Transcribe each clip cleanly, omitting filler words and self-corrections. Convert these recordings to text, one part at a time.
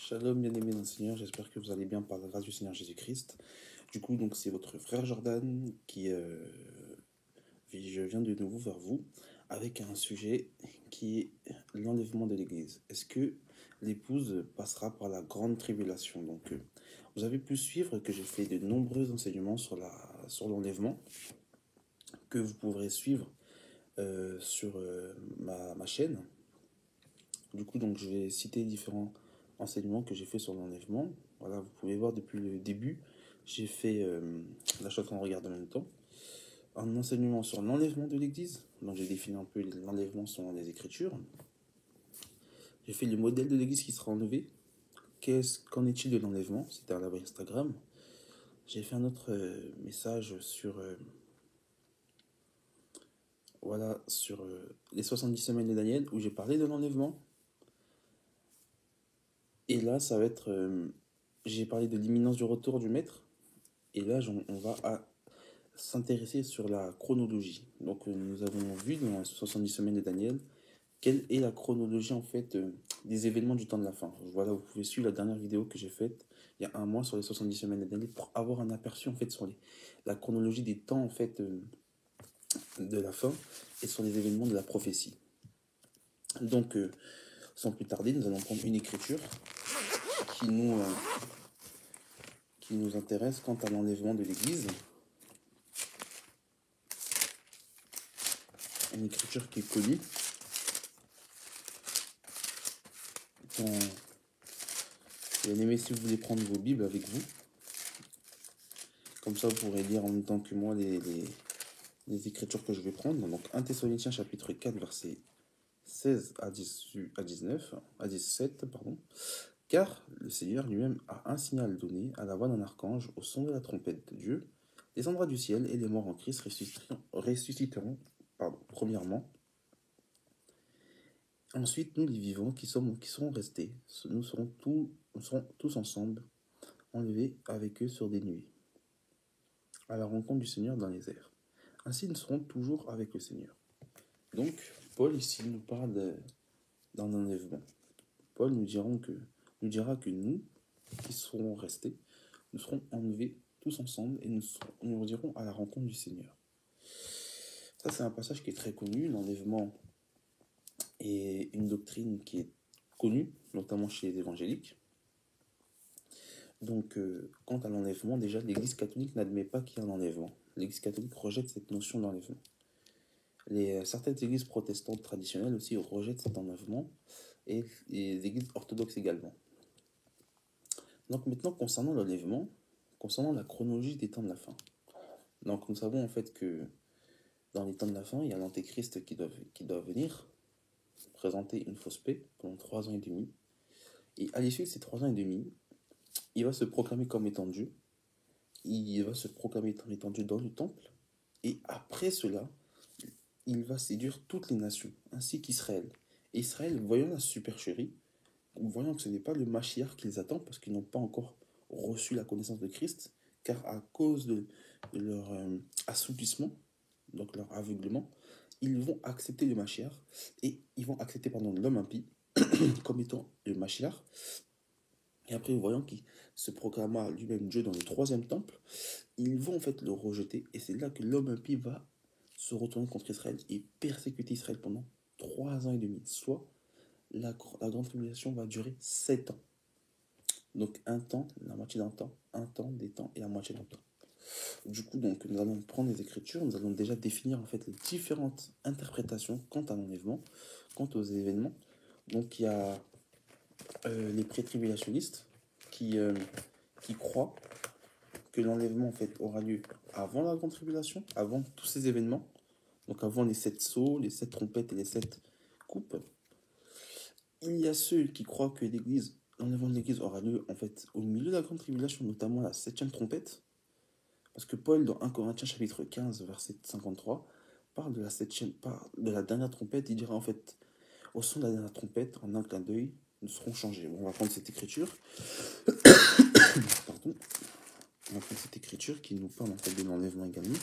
Shalom, bien-aimés dans le Seigneur, j'espère que vous allez bien par la grâce du Seigneur Jésus-Christ. Du coup, donc c'est votre frère Jordan je viens de nouveau vers vous avec un sujet qui est l'enlèvement de l'Église. Est-ce que l'épouse passera par la grande tribulation? Donc, vous avez pu suivre que j'ai fait de nombreux enseignements sur l'enlèvement que vous pourrez suivre sur ma chaîne. Du coup, donc, je vais citer différents enseignements que j'ai fait sur l'enlèvement. Voilà, vous pouvez voir depuis le début, j'ai fait, là je suis en train de regarder en même temps, un enseignement sur l'enlèvement de l'Église. Donc j'ai défini un peu l'enlèvement selon les Écritures. J'ai fait le modèle de l'Église qui sera enlevé. Qu'en est-il de l'enlèvement? C'était à la Instagram. J'ai fait un autre message sur, sur les 70 semaines de Daniel, où j'ai parlé de l'enlèvement. Et là, ça va être... j'ai parlé de l'imminence du retour du Maître. Et là, on va s'intéresser sur la chronologie. Donc, nous avons vu dans les 70 semaines de Daniel quelle est la chronologie en fait des événements du temps de la fin. Voilà, vous pouvez suivre la dernière vidéo que j'ai faite il y a un mois sur les 70 semaines de Daniel pour avoir un aperçu en fait sur la chronologie des temps en fait de la fin et sur les événements de la prophétie. Donc, sans plus tarder, nous allons prendre une écriture qui nous intéresse quant à l'enlèvement de l'Église. Une écriture qui est connue. Bien aimé, si vous voulez prendre vos Bibles avec vous, comme ça vous pourrez lire en même temps que moi les écritures que je vais prendre. Donc 1 Thessaloniciens chapitre 4 versets 16 à 17, pardon. Car le Seigneur lui-même a un signal donné à la voix d'un archange, au son de la trompette de Dieu, descendra du ciel et les morts en Christ ressusciteront premièrement. Ensuite, nous les vivants qui seront restés, nous serons tous ensemble enlevés avec eux sur des nuées, à la rencontre du Seigneur dans les airs. Ainsi, nous serons toujours avec le Seigneur. Donc, Paul ici nous parle d'un enlèvement. Paul nous dira que nous, qui serons restés, nous serons enlevés tous ensemble et nous irons à la rencontre du Seigneur. Ça, c'est un passage qui est très connu. L'enlèvement est une doctrine qui est connue, notamment chez les évangéliques. Donc, quant à l'enlèvement, déjà, l'Église catholique n'admet pas qu'il y ait un enlèvement. L'Église catholique rejette cette notion d'enlèvement. Certaines églises protestantes traditionnelles aussi rejettent cet enlèvement, et les églises orthodoxes également. Donc maintenant, concernant l'enlèvement, concernant la chronologie des temps de la fin. Donc nous savons en fait que dans les temps de la fin, il y a l'antéchrist qui doit venir présenter une fausse paix pendant 3 ans et demi. Et à l'issue de ces 3 ans et demi, il va se proclamer comme étant Dieu. Il va se proclamer comme étant Dieu dans le temple. Et après cela, il va séduire toutes les nations, ainsi qu'Israël. Et Israël, voyant la supercherie, voyant que ce n'est pas le Mashiach qu'ils attendent, parce qu'ils n'ont pas encore reçu la connaissance de Christ, car à cause de leur assoupissement, donc leur aveuglement, ils vont accepter le Mashiach, et ils vont accepter l'homme impie comme étant le Mashiach. Et après, voyant qu'il se proclama lui-même Dieu dans le 3e temple, ils vont en fait le rejeter, et c'est là que l'homme impie va se retourner contre Israël et persécuter Israël pendant 3 ans et demi, soit la grande tribulation va durer 7 ans. Donc un temps, la moitié d'un temps, un temps, des temps et la moitié d'un temps. Du coup, donc, nous allons prendre les Écritures, nous allons déjà définir en fait les différentes interprétations quant à l'enlèvement, quant aux événements. Donc il y a les pré-tribulationnistes qui croient que l'enlèvement en fait aura lieu avant la grande tribulation, avant tous ces événements, donc avant les 7 sceaux, les 7 trompettes et les 7 coupes. Il y a ceux qui croient que l'enlèvement de l'Église aura lieu en fait au milieu de la grande tribulation, notamment la 7e trompette, parce que Paul dans 1 Corinthiens chapitre 15 verset 53 parle de la dernière trompette. Il dira en fait au son de la dernière trompette, en un clin d'œil, nous serons changés. Bon, on va prendre cette écriture. Pardon. On va prendre cette écriture qui nous parle en fait de l'enlèvement également.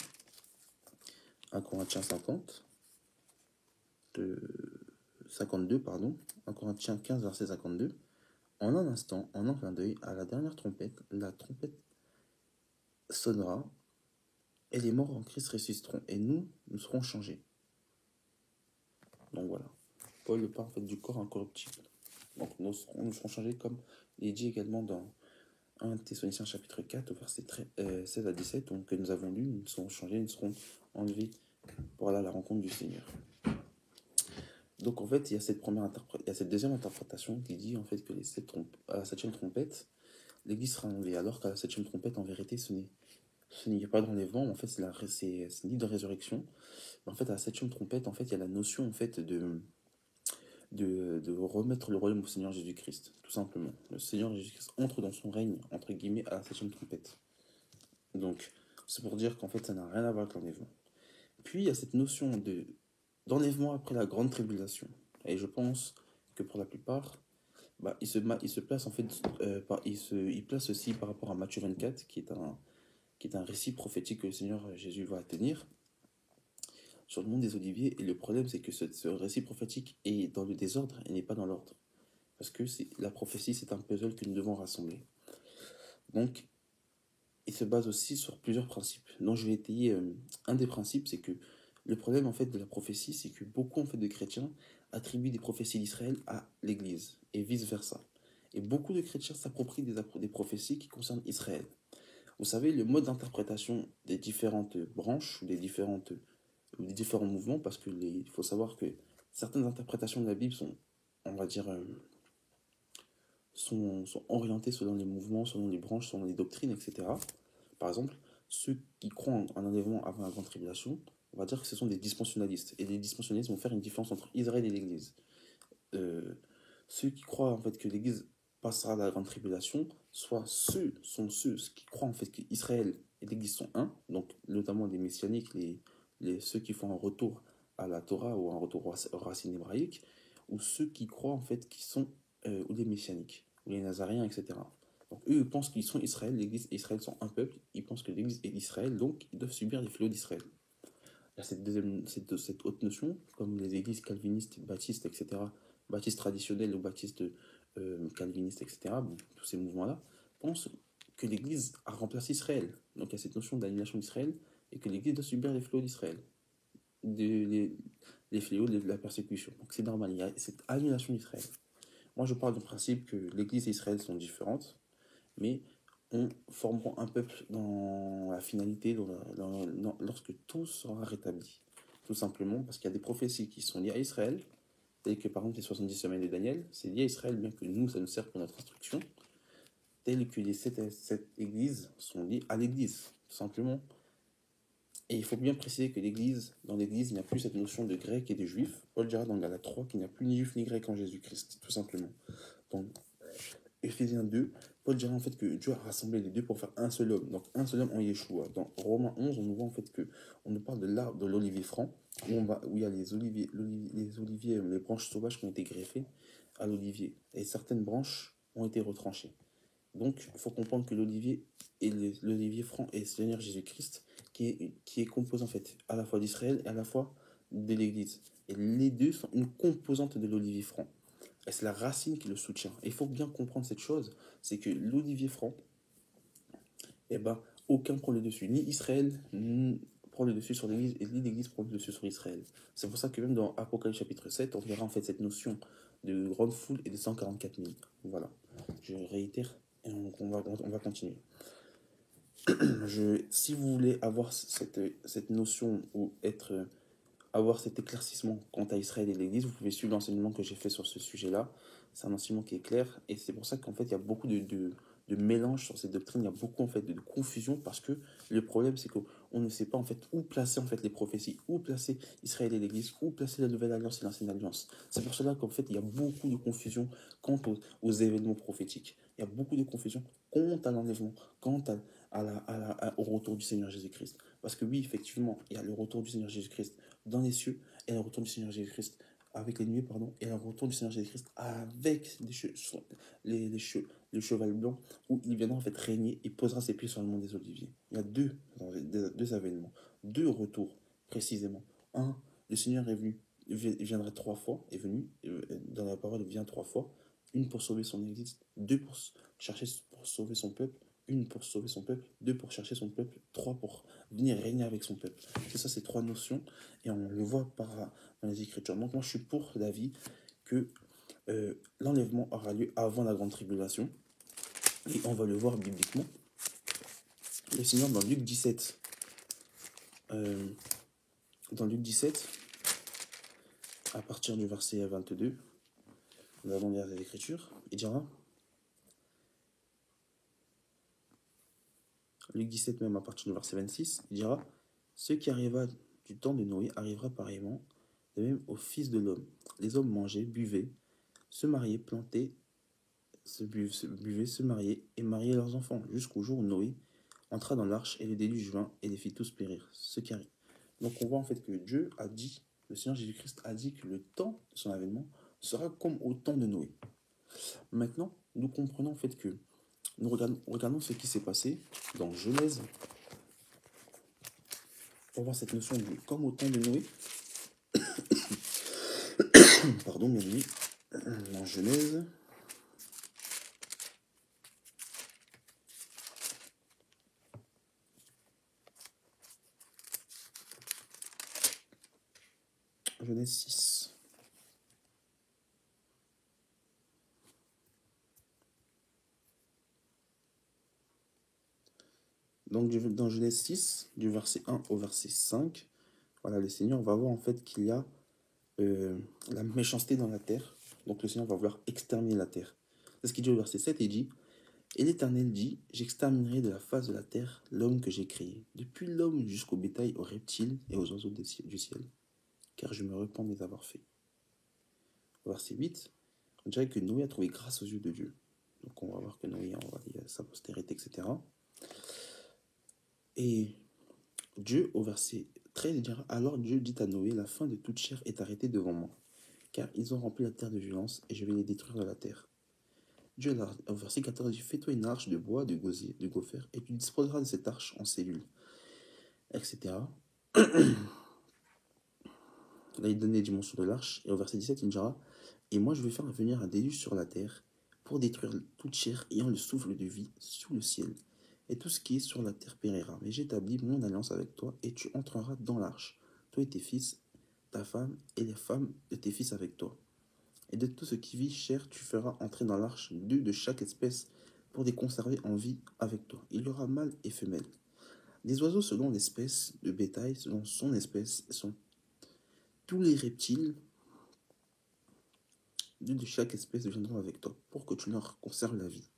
1 Corinthiens 52, 1 Corinthiens 15 verset 52. En un instant, en un clin d'œil, à la dernière trompette, la trompette sonnera, et les morts en Christ ressusciteront, et nous serons changés. Donc voilà. Paul parle en fait du corps incorruptible. Donc nous serons changés comme il est dit également dans 1 Thessaloniciens chapitre 4 au verset 16 à 17, donc, que nous avons lu, nous serons changés, nous serons enlevés pour aller à la rencontre du Seigneur. Donc en fait, il y a cette deuxième interprétation qui dit en fait que à la septième trompette, l'Église sera enlevée, alors qu'à la septième trompette, en vérité, ce n'est pas d'enlèvement, en fait, c'est ni de résurrection. Mais en fait, à la septième trompette, en fait, il y a la notion en fait de remettre le royaume au Seigneur Jésus-Christ, tout simplement. Le Seigneur Jésus-Christ entre dans son règne, entre guillemets, à la septième trompette. Donc, c'est pour dire qu'en fait, ça n'a rien à voir avec l'enlèvement. Puis, il y a cette notion d'enlèvement après la grande tribulation. Et je pense que pour la plupart, il se place en fait, il place aussi par rapport à Matthieu 24, qui est un récit prophétique que le Seigneur Jésus va tenir sur le mont des Oliviers. Et le problème, c'est que ce récit prophétique est dans le désordre et n'est pas dans l'ordre. Parce que la prophétie, c'est un puzzle que nous devons rassembler. Donc, il se base aussi sur plusieurs principes. Donc, je vais étayer un des principes, c'est que le problème en fait de la prophétie, c'est que beaucoup en fait de chrétiens attribuent des prophéties d'Israël à l'Église et vice versa. Et beaucoup de chrétiens s'approprient des prophéties qui concernent Israël. Vous savez, le mode d'interprétation des différentes branches ou des différents mouvements, parce que il faut savoir que certaines interprétations de la Bible sont, on va dire, sont orientées selon les mouvements, selon les branches, selon les doctrines, etc. Par exemple, ceux qui croient en un enlèvement avant la grande tribulation, on va dire que ce sont des dispensionnalistes. Et les dispensionnalistes vont faire une différence entre Israël et l'Église. Ceux qui croient en fait que l'Église passera la grande tribulation, soit ceux qui croient en fait qu'Israël et l'Église sont un, donc notamment les messianiques, ceux qui font un retour à la Torah ou un retour aux racines hébraïques, ou ceux qui croient en fait qui sont ou les messianiques, ou les nazaréens, etc. Donc eux, ils pensent qu'ils sont Israël, l'Église et Israël sont un peuple, ils pensent que l'Église est Israël, donc ils doivent subir les fléaux d'Israël. Il y a cette autre notion, comme les églises calvinistes, baptistes, etc., baptistes traditionnels ou baptistes calvinistes, etc., bon, tous ces mouvements-là, pensent que l'Église a remplacé Israël. Donc il y a cette notion d'aliénation d'Israël et que l'Église doit subir les fléaux d'Israël, les fléaux de la persécution. Donc c'est normal, il y a cette aliénation d'Israël. Moi je parle du principe que l'Église et Israël sont différentes, mais on formeront un peuple dans la finalité, lorsque tout sera rétabli. Tout simplement parce qu'il y a des prophéties qui sont liées à Israël, telles que par exemple les 70 semaines de Daniel, c'est lié à Israël, bien que nous, ça nous sert pour notre instruction, telles que les sept églises sont liées à l'Église, tout simplement. Et il faut bien préciser que dans l'Église, il n'y a plus cette notion de grec et de juif. Paul dira dans Galates 3 qu'il n'y a plus ni juif ni grec en Jésus-Christ, tout simplement. Donc, Éphésiens 2, Paul dira en fait que Dieu a rassemblé les deux pour faire un seul homme, donc un seul homme en Yeshua. Dans Romains 11, on nous voit en fait que on nous parle de l'arbre de l'olivier franc, où il y a les branches sauvages qui ont été greffées à l'olivier, et certaines branches ont été retranchées. Donc, il faut comprendre que l'olivier et l'olivier franc est le Seigneur Jésus-Christ, qui est composé en fait à la fois d'Israël et à la fois de l'Église. Et les deux sont une composante de l'olivier franc. Et c'est la racine qui le soutient. Et il faut bien comprendre cette chose, c'est que l'olivier franc, eh ben, aucun prend le dessus. Ni Israël prend le dessus sur l'Église, et ni l'Église prend le dessus sur Israël. C'est pour ça que même dans Apocalypse chapitre 7, on verra en fait cette notion de grande foule et de 144 000. Voilà. Je réitère, et on va continuer. Si vous voulez avoir cette notion ou avoir cet éclaircissement quant à Israël et l'Église, vous pouvez suivre l'enseignement que j'ai fait sur ce sujet-là. C'est un enseignement qui est clair, et c'est pour ça qu'en fait, il y a beaucoup de mélange sur ces doctrines, il y a beaucoup en fait de confusion, parce que le problème, c'est qu'on ne sait pas en fait où placer en fait les prophéties, où placer Israël et l'Église, où placer la Nouvelle Alliance et l'Ancienne Alliance. C'est pour cela qu'en fait, il y a beaucoup de confusion quant aux événements prophétiques. Il y a beaucoup de confusion quant à l'enlèvement, quant au retour du Seigneur Jésus-Christ. Parce que oui, effectivement, il y a le retour du Seigneur Jésus-Christ dans les cieux, et le retour du Seigneur Jésus-Christ avec les nuées, pardon, et le retour du Seigneur Jésus-Christ avec le cheval blanc, où il viendra en fait régner et posera ses pieds sur le mont des Oliviers. Il y a deux événements, deux retours précisément. Un, le Seigneur est venu, il viendra 3 fois, est venu, dans la parole il vient 3 fois, une pour sauver son exil, deux pour chercher pour sauver son peuple, une pour sauver son peuple, deux pour chercher son peuple, trois pour venir régner avec son peuple. C'est ça, ces trois notions, et on le voit dans les Écritures. Donc moi, je suis pour l'avis que l'enlèvement aura lieu avant la grande tribulation, et on va le voir bibliquement. Le Seigneur, dans Luc 17, à partir du verset 22, nous allons lire les Écritures, il dira, Luc 17 même à partir du verset 26, il dira, ce qui arriva du temps de Noé arrivera pareillement, de même au Fils de l'homme. Les hommes mangeaient, buvaient, se mariaient, plantaient, buvaient, se mariaient et mariaient leurs enfants, jusqu'au jour où Noé entra dans l'arche et le déluge vint et les fit tous périr. Ce qui arrive. Donc on voit en fait que Dieu a dit, le Seigneur Jésus-Christ a dit que le temps de son avènement sera comme au temps de Noé. Maintenant, nous comprenons en fait que nous regardons ce qui s'est passé dans Genèse pour voir cette notion de comme au temps de Noé. Pardon, mes amis, dans Genèse. Genèse 6. Donc dans Genèse 6, du verset 1 au verset 5, voilà, le Seigneur va voir en fait qu'il y a la méchanceté dans la terre. Donc le Seigneur va vouloir exterminer la terre. C'est ce qu'il dit au verset 7, il dit, et l'Éternel dit, j'exterminerai de la face de la terre l'homme que j'ai créé, depuis l'homme jusqu'au bétail, aux reptiles et aux oiseaux du ciel, car je me repens de les avoir faits. Au verset 8, on dirait que Noé a trouvé grâce aux yeux de Dieu. Donc on va voir que Noé, on va dire sa postérité, etc. Et Dieu, au verset 13, il dira, alors Dieu dit à Noé, la fin de toute chair est arrêtée devant moi, car ils ont rempli la terre de violence, et je vais les détruire de la terre. Dieu, au verset 14, dit, fais-toi une arche de bois, de gosier, de gopher, et tu disposeras de cette arche en cellules, etc. Là, il donne les dimensions de l'arche, et au verset 17, il dira, et moi je vais faire venir un déluge sur la terre, pour détruire toute chair ayant le souffle de vie sous le ciel. Et tout ce qui est sur la terre périra. Mais j'établis mon alliance avec toi, et tu entreras dans l'arche, toi et tes fils, ta femme, et les femmes de tes fils avec toi. Et de tout ce qui vit chair, tu feras entrer dans l'arche 2 de chaque espèce, pour les conserver en vie avec toi. Il y aura mâle et femelle. Les oiseaux selon l'espèce, de bétail selon son espèce, sont tous les reptiles, 2 de chaque espèce viendront avec toi, pour que tu leur conserves la vie.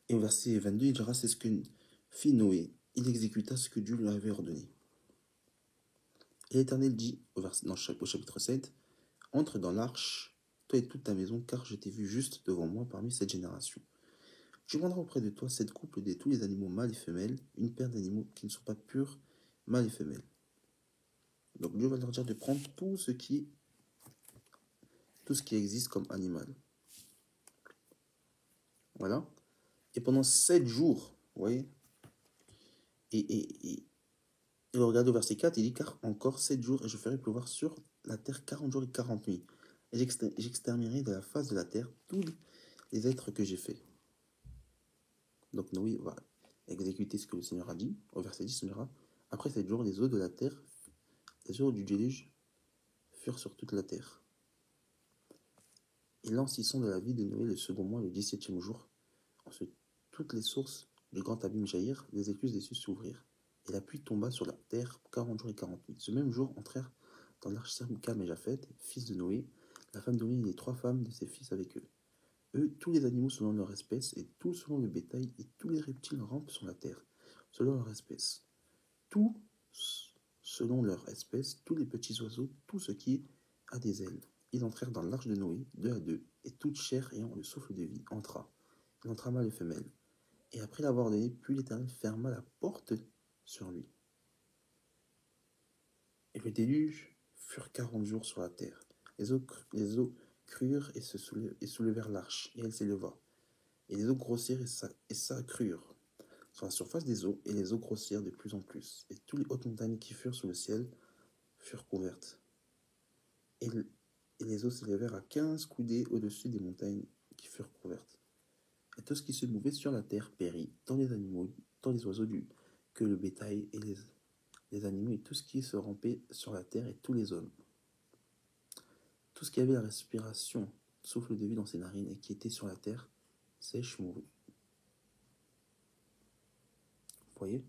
Et au verset 22, il dira, c'est ce que fit Noé. Il exécuta ce que Dieu lui avait ordonné. Et l'Éternel dit, au chapitre 7, entre dans l'arche, toi et toute ta maison, car je t'ai vu juste devant moi parmi cette génération. Tu prendras auprès de toi 7 couples de tous les animaux mâles et femelles, une paire d'animaux qui ne sont pas purs, mâles et femelles. Donc Dieu va leur dire de prendre tout ce qui existe comme animal. Voilà. Et pendant 7 jours, vous voyez, et regardez au verset 4, il dit, car encore 7 jours, et je ferai pleuvoir sur la terre 40 jours et 40 nuits. Et j'exterminerai de la face de la terre tous les êtres que j'ai faits. Donc Noé va exécuter ce que le Seigneur a dit. Au verset 10, on dira, après 7 jours, les eaux de la terre, les eaux du déluge, furent sur toute la terre. Et l'encissant de la vie de Noé le second mois, le 17e jour, ensuite toutes les sources du grand abîme jaillirent, les écluses des cieux s'ouvrirent. Et la pluie tomba sur la terre 40 jours et 40 nuits. Ce même jour entrèrent dans l'arche Sem, Cam et Japheth, fils de Noé, la femme de Noé et les 3 femmes de ses fils avec eux. Eux, tous les animaux selon leur espèce, et tout selon le bétail, et tous les reptiles rampent sur la terre, selon leur espèce. Tout selon leur espèce, tous les petits oiseaux, tout ce qui a des ailes. Ils entrèrent dans l'arche de Noé, 2 à 2, et toute chair ayant le souffle de vie entra. Il entra mâle et femelle. Et après l'avoir donné, puis l'Éternel ferma la porte sur lui. Et le déluge furent 40 jours sur la terre. Les eaux crurent et soulevèrent l'arche, et elle s'éleva. Et les eaux grossirent et s'accrurent sur la surface des eaux, et les eaux grossirent de plus en plus. Et toutes les hautes montagnes qui furent sous le ciel furent couvertes. Et et les eaux s'élevèrent à 15 coudées au-dessus des montagnes qui furent couvertes. Et tout ce qui se mouvait sur la terre périt, tant les animaux, tant les oiseaux que le bétail et les animaux et tout ce qui se rampait sur la terre et tous les hommes. Tout ce qui avait la respiration, souffle de vie dans ses narines et qui était sur la terre, sèche mourut. Vous voyez?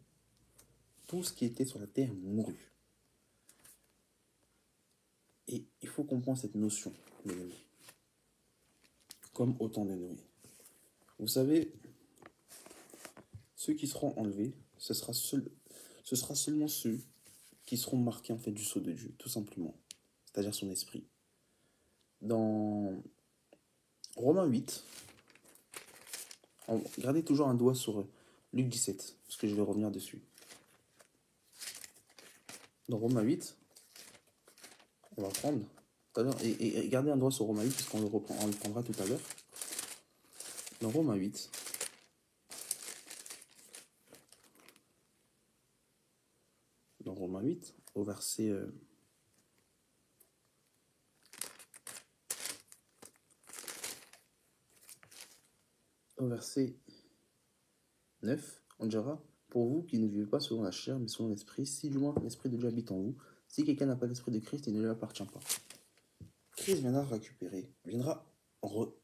Tout ce qui était sur la terre mourut. Et il faut comprendre cette notion, mes amis, comme au temps de Noé. Vous savez, ceux qui seront enlevés, ce sera seulement ceux qui seront marqués en fait du sceau de Dieu, tout simplement, c'est-à-dire son esprit. Dans Romains 8, gardez toujours un doigt sur Luc 17, parce que je vais revenir dessus. Dans Romains 8, on va prendre tout à l'heure, et gardez un doigt sur Romains 8, parce qu'on le prendra tout à l'heure. Dans Romains 8, au verset au verset 9, on dira, pour vous qui ne vivez pas selon la chair, mais selon l'esprit, si du moins l'esprit de Dieu habite en vous, si quelqu'un n'a pas l'esprit de Christ, il ne lui appartient pas. Christ viendra récupérer, viendra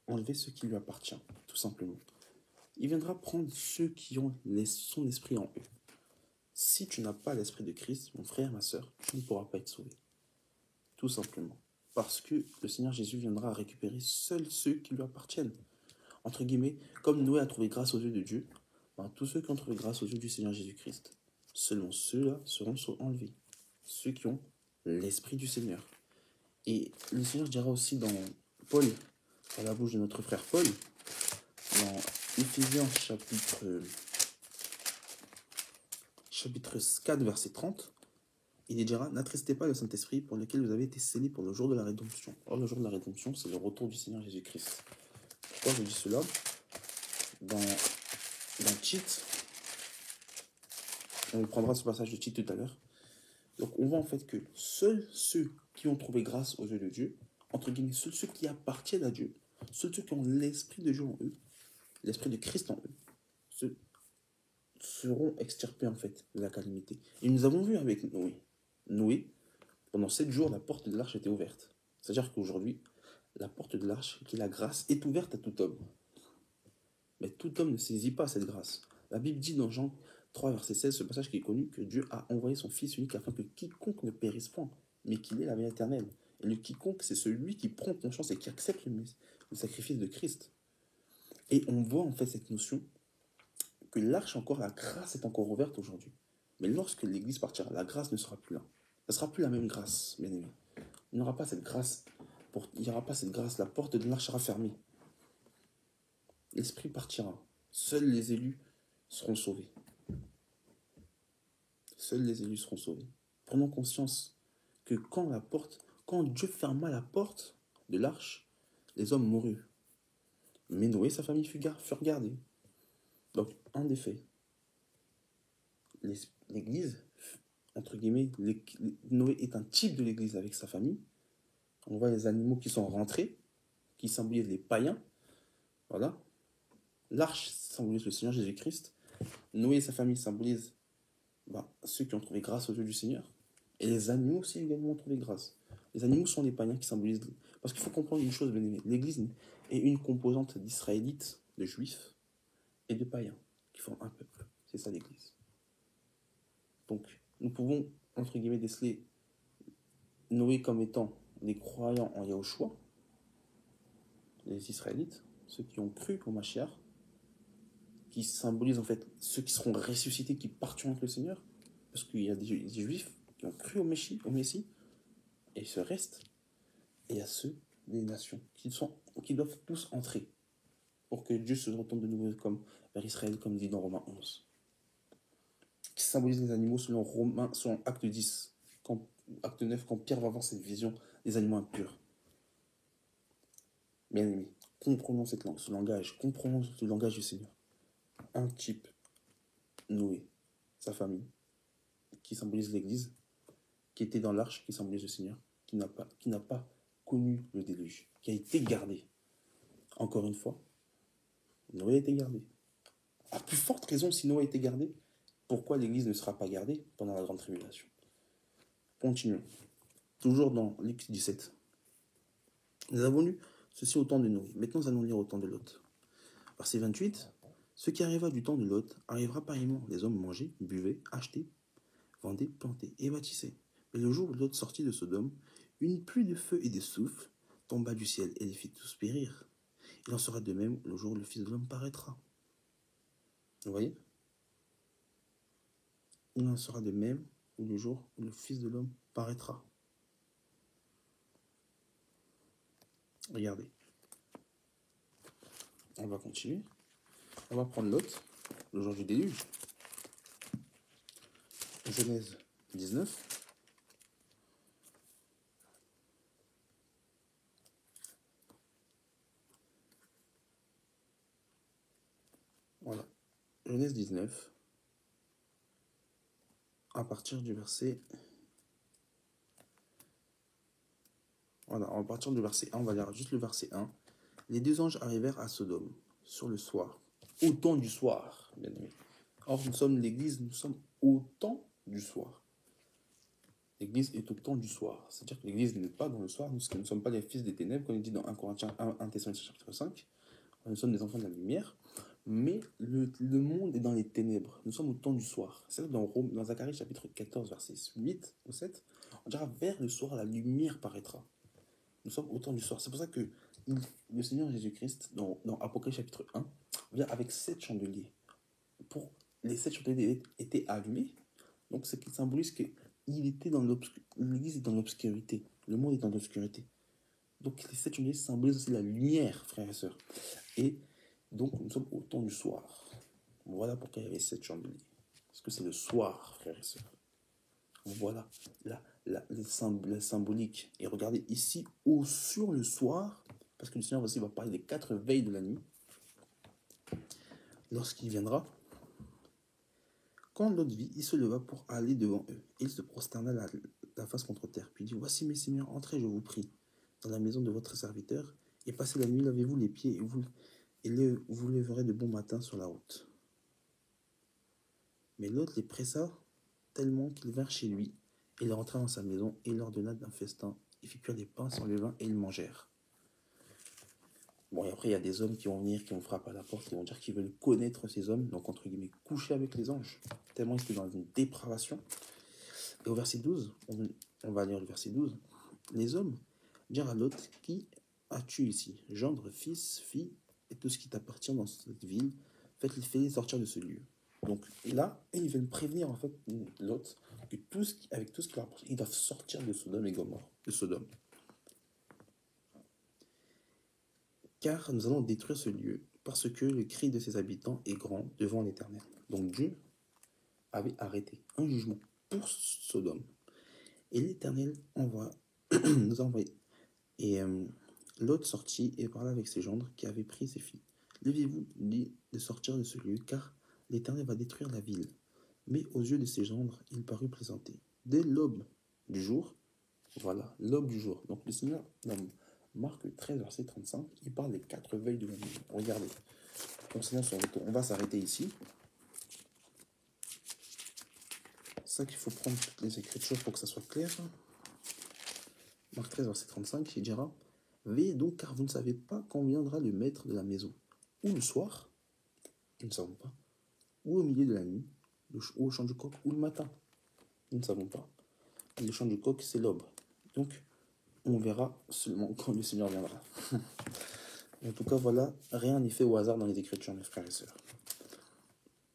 enlever ce qui lui appartient, tout simplement. Il viendra prendre ceux qui ont son esprit en eux. Si tu n'as pas l'esprit de Christ, mon frère, ma soeur, tu ne pourras pas être sauvé. Tout simplement. Parce que le Seigneur Jésus viendra récupérer seuls ceux qui lui appartiennent. Entre guillemets, comme Noé a trouvé grâce aux yeux de Dieu, tous ceux qui ont trouvé grâce aux yeux du Seigneur Jésus-Christ, seulement ceux-là seront enlevés. Ceux qui ont l'esprit du Seigneur. Et le Seigneur dira aussi dans Paul, à la bouche de notre frère Paul, dans Éphésiens chapitre 4, verset 30, il dira, n'attristez pas le Saint-Esprit pour lequel vous avez été scellés pour le jour de la rédemption. Or, le jour de la rédemption, c'est le retour du Seigneur Jésus-Christ. Pourquoi je dis cela? Dans Tite, on prendra ce passage de Tite tout à l'heure. Donc, on voit en fait que seuls ceux qui ont trouvé grâce aux yeux de Dieu, entre guillemets, seuls ceux qui appartiennent à Dieu, seuls ceux qui ont l'esprit de Dieu en eux, l'esprit de Christ en eux, ceux seront extirpés en fait de la calamité. Et nous avons vu avec Noé. Noé, pendant 7 jours, la porte de l'arche était ouverte. C'est-à-dire qu'aujourd'hui, la porte de l'arche, qui est la grâce, est ouverte à tout homme. Mais tout homme ne saisit pas cette grâce. La Bible dit dans Jean 3, verset 16, ce passage qui est connu, que Dieu a envoyé son Fils unique afin que quiconque ne périsse point, mais qu'il ait la vie éternelle. Et le quiconque, c'est celui qui prend conscience et qui accepte le sacrifice de Christ. Et on voit en fait cette notion que l'arche encore, la grâce est encore ouverte aujourd'hui. Mais lorsque l'Église partira, la grâce ne sera plus là. Ce ne sera plus la même grâce, bien aimé. Il n'y aura pas cette grâce. Il n'y aura pas cette grâce. La porte de l'arche sera fermée. L'Esprit partira. Seuls les élus seront sauvés. Seuls les élus seront sauvés. Prenons conscience que quand Dieu ferma la porte de l'arche, les hommes moururent. Mais Noé et sa famille furent gardés. Donc, en effet, l'Église, entre guillemets, Noé est un type de l'Église avec sa famille. On voit les animaux qui sont rentrés, qui symbolisent les païens. Voilà. L'arche symbolise le Seigneur Jésus-Christ. Noé et sa famille symbolisent ceux qui ont trouvé grâce aux yeux du Seigneur. Et les animaux aussi également ont trouvé grâce. Les animaux sont les païens qui symbolisent... Parce qu'il faut comprendre une chose, bien aimé. L'Église est une composante d'Israélites, de Juifs et de païens qui font un peuple. C'est ça l'Église. Donc, nous pouvons, entre guillemets, déceler Noé comme étant des croyants en Yahushua, les Israélites, ceux qui ont cru au Mashiach, qui symbolisent en fait ceux qui seront ressuscités, qui partiront avec le Seigneur, parce qu'il y a des Juifs qui ont cru au Messie, et ils se restent, et il y a ceux des nations qui doivent tous entrer, pour que Dieu se retourne de nouveau vers Israël, comme dit dans Romains 11, qui symbolise les animaux selon Acte 10, Acte 9, quand Pierre va voir cette vision des animaux impurs. Bien aimés, comprenons ce langage, comprenons le langage du Seigneur. Un type, Noé, sa famille, qui symbolise l'Église, qui était dans l'arche, qui symbolise le Seigneur, qui n'a pas connu le déluge, qui a été gardé. Encore une fois, Noé a été gardé. À plus forte raison, si Noé a été gardé, pourquoi l'Église ne sera pas gardée pendant la grande tribulation? Continuons. Toujours dans Luc 17. Nous avons lu ceci au temps de Noé. Maintenant, nous allons lire au temps de Lot. Verset 28. Ce qui arriva du temps de Lot arrivera pareillement. Les hommes mangeaient, buvaient, achetaient, vendaient, plantaient et bâtissaient. Mais le jour où Lot sortit de Sodome, une pluie de feu et de souffle tomba du ciel et les fit tous périr. Il en sera de même le jour où le Fils de l'homme paraîtra. Vous voyez? Il en sera de même le jour où le Fils de l'homme paraîtra. Regardez. On va continuer. On va prendre Lot, le jour du déluge. Genèse 19. Voilà. Genèse 19. À partir du verset... Voilà, à partir du verset 1, on va lire juste le verset 1. Les deux anges arrivèrent à Sodome, sur le soir, au temps du soir, bien aimé. Or, nous sommes l'Église, nous sommes au temps du soir. L'Église est au temps du soir. C'est-à-dire que l'Église n'est pas dans le soir, nous ne sommes pas les fils des ténèbres, comme il dit dans 1 Corinthiens 1 Thessaloniciens chapitre 5. Nous sommes des enfants de la lumière, mais le monde est dans les ténèbres. Nous sommes au temps du soir. C'est dans Zacharie chapitre 14, verset 8 ou 7, on dira vers le soir, la lumière paraîtra. Nous sommes au temps du soir. C'est pour ça que le Seigneur Jésus-Christ, dans Apocalypse chapitre 1, vient avec 7 chandeliers. Pour les 7 chandeliers étaient allumés, donc ce qui symbolise que l'Église est dans l'obscurité. Le monde est dans l'obscurité. Donc les 7 chandeliers symbolisent aussi la lumière, frères et sœurs. Et donc nous sommes au temps du soir. Voilà pourquoi il y avait 7 chandeliers. Parce que c'est le soir, frères et sœurs. Voilà la symbolique. Et regardez ici, sur le soir, parce que le Seigneur aussi va parler des 4 veilles de la nuit. Lorsqu'il viendra, quand Lot vit, il se leva pour aller devant eux. Il se prosterna la face contre terre, puis dit, voici mes seigneurs, entrez, je vous prie, dans la maison de votre serviteur, et passez la nuit, lavez-vous les pieds, et vous lèverez de bon matin sur la route. Mais Lot les pressa tellement qu'ils vinrent chez lui. Il rentra dans sa maison et leur donna d'un festin. Il fit cuire des pains sans levain et ils mangèrent. Bon, et après, il y a des hommes qui vont venir, qui vont frapper à la porte, qui vont dire qu'ils veulent connaître ces hommes, donc entre guillemets, coucher avec les anges, tellement ils étaient dans une dépravation. Et au verset 12, on va lire le verset 12. Les hommes dirent à Lot, qui as-tu ici? Gendre, fils, fille, et tout ce qui t'appartient dans cette ville, faites-les sortir de ce lieu. Donc là, ils veulent prévenir en fait Lot que avec tout ce qui leur appartient, ils doivent sortir de Sodome et Gomorrhe, de Sodome. Car nous allons détruire ce lieu, parce que le cri de ses habitants est grand devant l'Éternel. Donc Dieu avait arrêté un jugement pour Sodome. Et l'Éternel nous a envoyé. Et Lot sortit et parla avec ses gendres qui avaient pris ses filles. Levez-vous, dit, de sortir de ce lieu, car l'Éternel va détruire la ville. Mais aux yeux de ses gendres, il parut plaisanter. Dès l'aube du jour, voilà, l'aube du jour. Donc le Seigneur, dans Marc 13, verset 35, il parle des 4 veilles de la nuit. Regardez, concernant son retour, on va s'arrêter ici. C'est ça qu'il faut prendre toutes les écritures pour que ça soit clair. Marc 13, verset 35, il dira, veillez donc, car vous ne savez pas quand viendra le maître de la maison, ou le soir, nous ne savons pas, ou au milieu de la nuit, ou au chant du coq, ou le matin, nous ne savons pas. Le chant du coq, c'est l'aube. Donc, on verra seulement quand le Seigneur viendra. En tout cas, voilà, rien n'est fait au hasard dans les Écritures, mes frères et sœurs.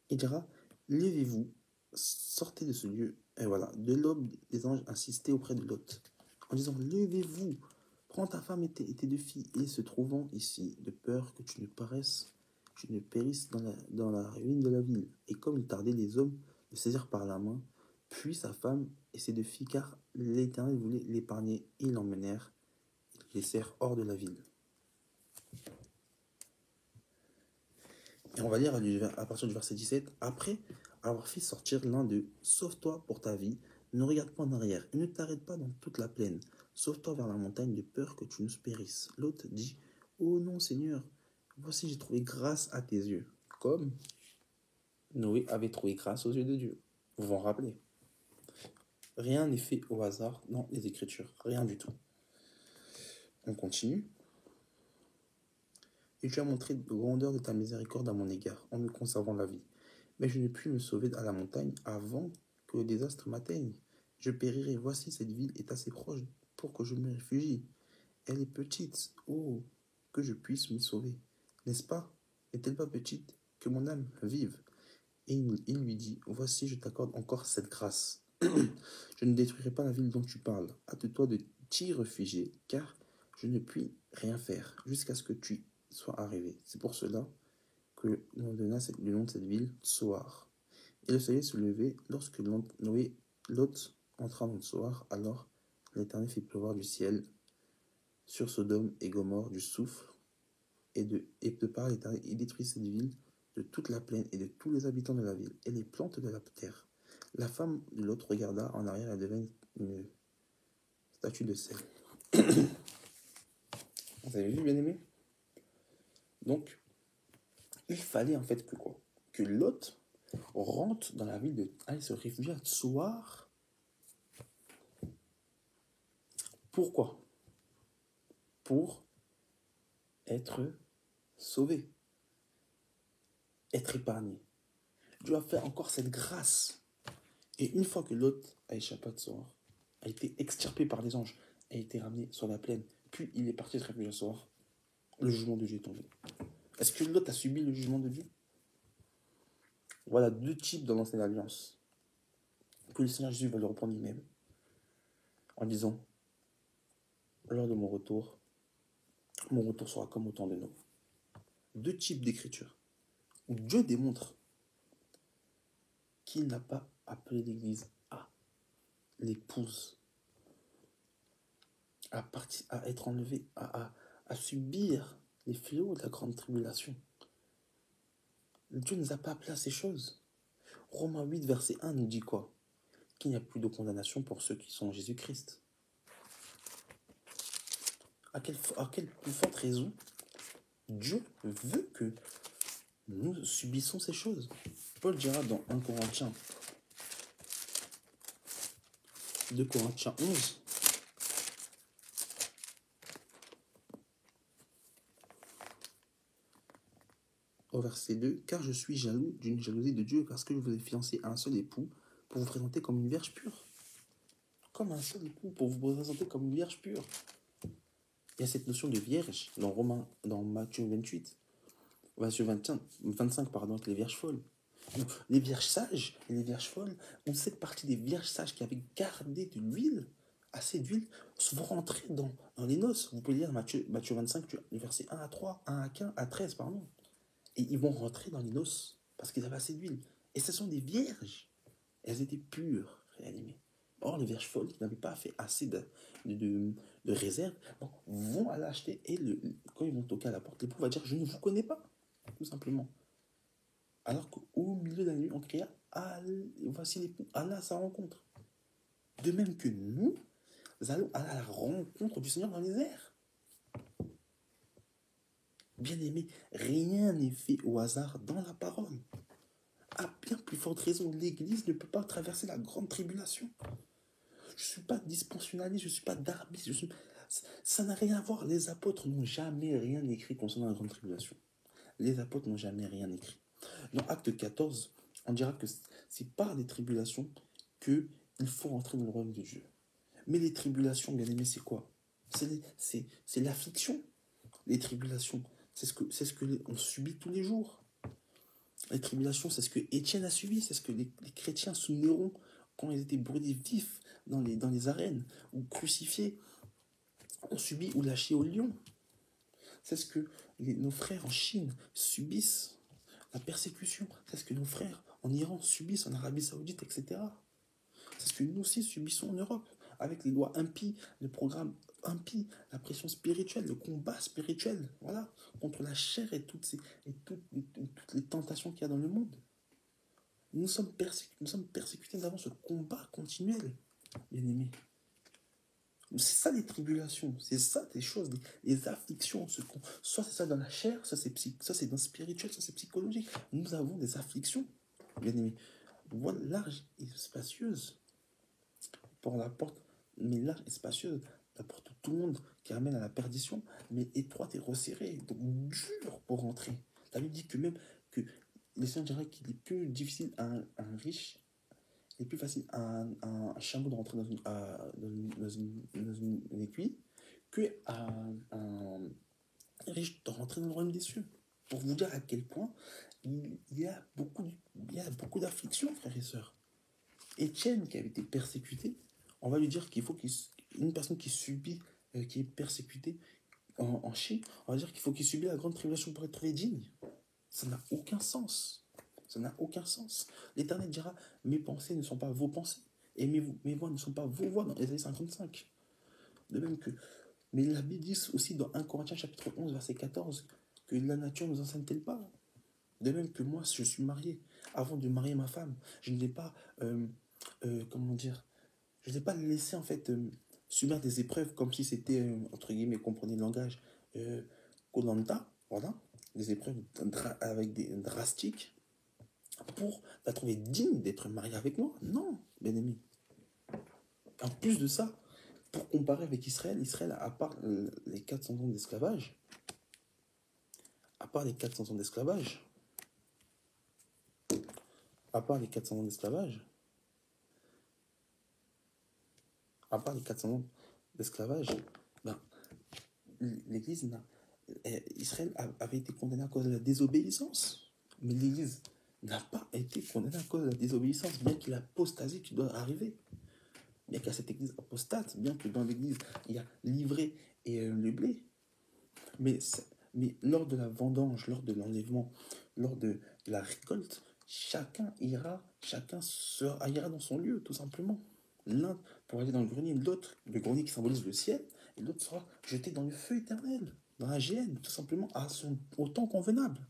Il dira, levez-vous, sortez de ce lieu. Et voilà, de l'aube, les anges insistaient auprès de Lot, en disant, levez-vous, prends ta femme et tes 2 filles, et se trouvant ici, de peur que tu ne périsses dans la ruine de la ville. Et comme il tardait, les hommes le saisirent par la main, puis sa femme et ses 2 filles, car l'Éternel voulait l'épargner, et ils l'emmenèrent, ils les laissèrent hors de la ville. Et on va lire à partir du verset 17, après avoir fait sortir l'un d'eux, sauve-toi pour ta vie, Ne regarde pas en arrière et ne t'arrête pas dans toute la plaine. Sauve-toi vers la montagne de peur que tu ne périsses. L'autre dit, oh non, Seigneur, voici j'ai trouvé grâce à tes yeux. Comme Noé avait trouvé grâce aux yeux de Dieu. Vous vous en rappelez? Rien n'est fait au hasard dans les Écritures. Rien du tout. On continue. Et tu as montré de grandeur de ta miséricorde à mon égard, en me conservant la vie. Mais je ne puis me sauver à la montagne avant que le désastre m'atteigne. Je périrai. Voici, cette ville est assez proche pour que je me réfugie. Elle est petite. Oh, que je puisse m'y sauver. N'est-ce pas? N'est-elle pas petite? Que mon âme vive. Et il lui dit, voici, je t'accorde encore cette grâce. Je ne détruirai pas la ville dont tu parles. Hâte-toi de t'y réfugier, car je ne puis rien faire jusqu'à ce que tu sois arrivé. C'est pour cela que l'on donna le nom de cette ville Tsoar. Et le soleil se levait lorsque Noé, Lot entra dans Tsoar. Alors l'Éternel fit pleuvoir du ciel sur Sodome et Gomorrhe du souffle, et de par l'Éternel, il détruit cette ville de toute la plaine et de tous les habitants de la ville et les plantes de la terre. La femme de Lot regarda en arrière et devint une statue de sel. Vous avez vu, bien aimé? Donc, il fallait en fait que quoi? Que Lot rentre dans la ville de... Allez se réfugier à Tsoar. Pourquoi? Pour être sauvé, être épargné. Dieu a fait encore cette grâce. Et une fois que Lot a échappé à Tsoar, a été extirpé par les anges, a été ramené sur la plaine, puis il est parti se réfugier à Tsoar, le jugement de Dieu est tombé. Est-ce que Lot a subi le jugement de Dieu? Voilà deux types dans l'ancienne alliance que le Seigneur Jésus va le reprendre lui-même en disant, lors de mon retour sera comme au temps de Noé. Deux types d'écriture où Dieu démontre qu'il n'a pas appelé l'Église à l'épouse, à être enlevée, à subir les fléaux de la grande tribulation. Dieu ne nous a pas appelés à ces choses. Romains 8, verset 1 nous dit quoi? Qu'il n'y a plus de condamnation pour ceux qui sont en Jésus-Christ. À quelle plus forte raison Dieu veut que nous subissons ces choses? Paul dira dans 1 Corinthiens, 2 Corinthiens 11, au verset 2, car je suis jaloux d'une jalousie de Dieu, parce que je vous ai fiancé à un seul époux pour vous présenter comme une vierge pure. Comme un seul époux pour vous présenter comme une vierge pure. Il y a cette notion de vierge dans Matthieu 28, Matthieu 25, avec les vierges folles. Donc, les vierges sages et les vierges folles ont cette partie des vierges sages qui avaient gardé de l'huile, assez d'huile, vont rentrer dans les noces. Vous pouvez lire Matthieu 25, les versets 1 à 3, 1 à 15, à 13, pardon. Et ils vont rentrer dans les noces parce qu'ils avaient assez d'huile. Et ce sont des vierges. Elles étaient pures, réanimées. Or, les vierges folles qui n'avaient pas fait assez de réserve vont aller acheter et quand ils vont toquer à la porte, l'époux va dire, je ne vous connais pas, tout simplement. Alors qu'au milieu de la nuit, on cria, voici l'époux, Allah à sa rencontre. De même que nous allons à la rencontre du Seigneur dans les airs. Bien-aimés, rien n'est fait au hasard dans la parole. À bien plus forte raison, l'Église ne peut pas traverser la grande tribulation. Je ne suis pas dispensionnaliste, je ne suis pas darbiste, ça n'a rien à voir. Les apôtres n'ont jamais rien écrit concernant la grande tribulation. Les apôtres n'ont jamais rien écrit. Dans Acte 14, on dira que c'est par les tribulations qu'il faut rentrer dans le royaume de Dieu. Mais les tribulations, bien aimés, c'est quoi? C'est l'affliction. Les tribulations, c'est ce que on subit tous les jours. Les tribulations, c'est ce que Étienne a subi, c'est ce que les chrétiens sous Néron, quand ils étaient brûlés vifs dans les arènes, ou crucifiés, ont subi ou lâchés au lion. C'est ce que nos frères en Chine subissent, la persécution. C'est ce que nos frères en Iran subissent, en Arabie Saoudite, etc. C'est ce que nous aussi subissons en Europe, avec les lois impies, le programme impie, la pression spirituelle, le combat spirituel, voilà, contre la chair et toutes les tentations qu'il y a dans le monde. Nous sommes persécutés dans ce combat continuel, bien aimé. C'est ça les tribulations, c'est ça des choses, les afflictions. Soit c'est ça dans la chair, soit c'est dans le spirituel, soit c'est psychologique. Nous avons des afflictions, bien aimé. Voilà, large et spacieuse pour la porte, mais large et spacieuse, la porte de tout le monde qui amène à la perdition, mais étroite et resserrée, donc dur pour rentrer. La Bible dit que même que les Seigneur dirait qu'il est plus difficile à un riche, il est plus facile à un chameau de rentrer dans une aiguille que à un riche de rentrer dans le royaume des cieux. Pour vous dire à quel point il y a beaucoup d'afflictions, frères et sœurs. Étienne, qui avait été persécuté, on va lui dire qu'il faut qu'une personne qui subit, qui est persécutée en Chine, on va dire qu'il faut qu'il subisse la grande tribulation pour être digne. Ça n'a aucun sens. Ça n'a aucun sens. L'Éternel dira, mes pensées ne sont pas vos pensées, et mes voix ne sont pas vos voix, dans Ésaïe 55. De même que, mais la Bible dit aussi dans 1 Corinthiens chapitre 11, verset 14, que la nature ne nous enseigne-t-elle pas. De même que moi, si je suis marié, avant de marier ma femme, je ne l'ai pas, comment dire, je ne l'ai pas laissé en fait subir des épreuves comme si c'était, entre guillemets, comprenez le langage, Koh-Lanta, voilà, des épreuves avec des drastiques, pour la trouver digne d'être mariée avec moi. Non, bien aimé. En plus de ça, pour comparer avec Israël, à part les 400 ans d'esclavage, à part les 400 ans d'esclavage, à part les 400 ans d'esclavage, à part les 400 ans d'esclavage, ben, l'Église Israël avait été condamné à cause de la désobéissance. Mais l'Église n'a pas été condamnée à cause de la désobéissance, bien qu'il y ait l'apostasie qui doit arriver. Bien qu'il y a cette Église apostate, bien que dans l'Église, il y a l'ivraie et le blé. Mais lors de la vendange, lors de l'enlèvement, lors de la récolte, chacun ira dans son lieu, tout simplement. L'un pour aller dans le grenier, l'autre, le grenier qui symbolise le ciel, et l'autre sera jeté dans le feu éternel, dans la géhenne, tout simplement, au temps convenable.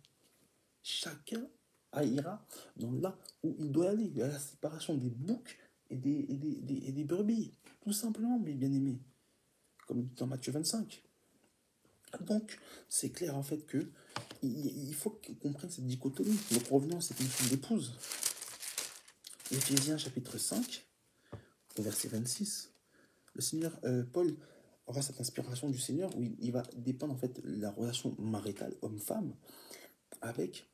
Chacun ira dans là où il doit aller. Il y a la séparation des boucs et des brebis, tout simplement, mes bien-aimés, comme dans Matthieu 25. Donc, c'est clair en fait que il faut qu'on comprenne cette dichotomie. Donc, revenons à cette notion d'épouse. Éphésiens chapitre 5, au verset 26, le Seigneur, Paul aura cette inspiration du Seigneur où il va dépendre en fait la relation maritale homme-femme avec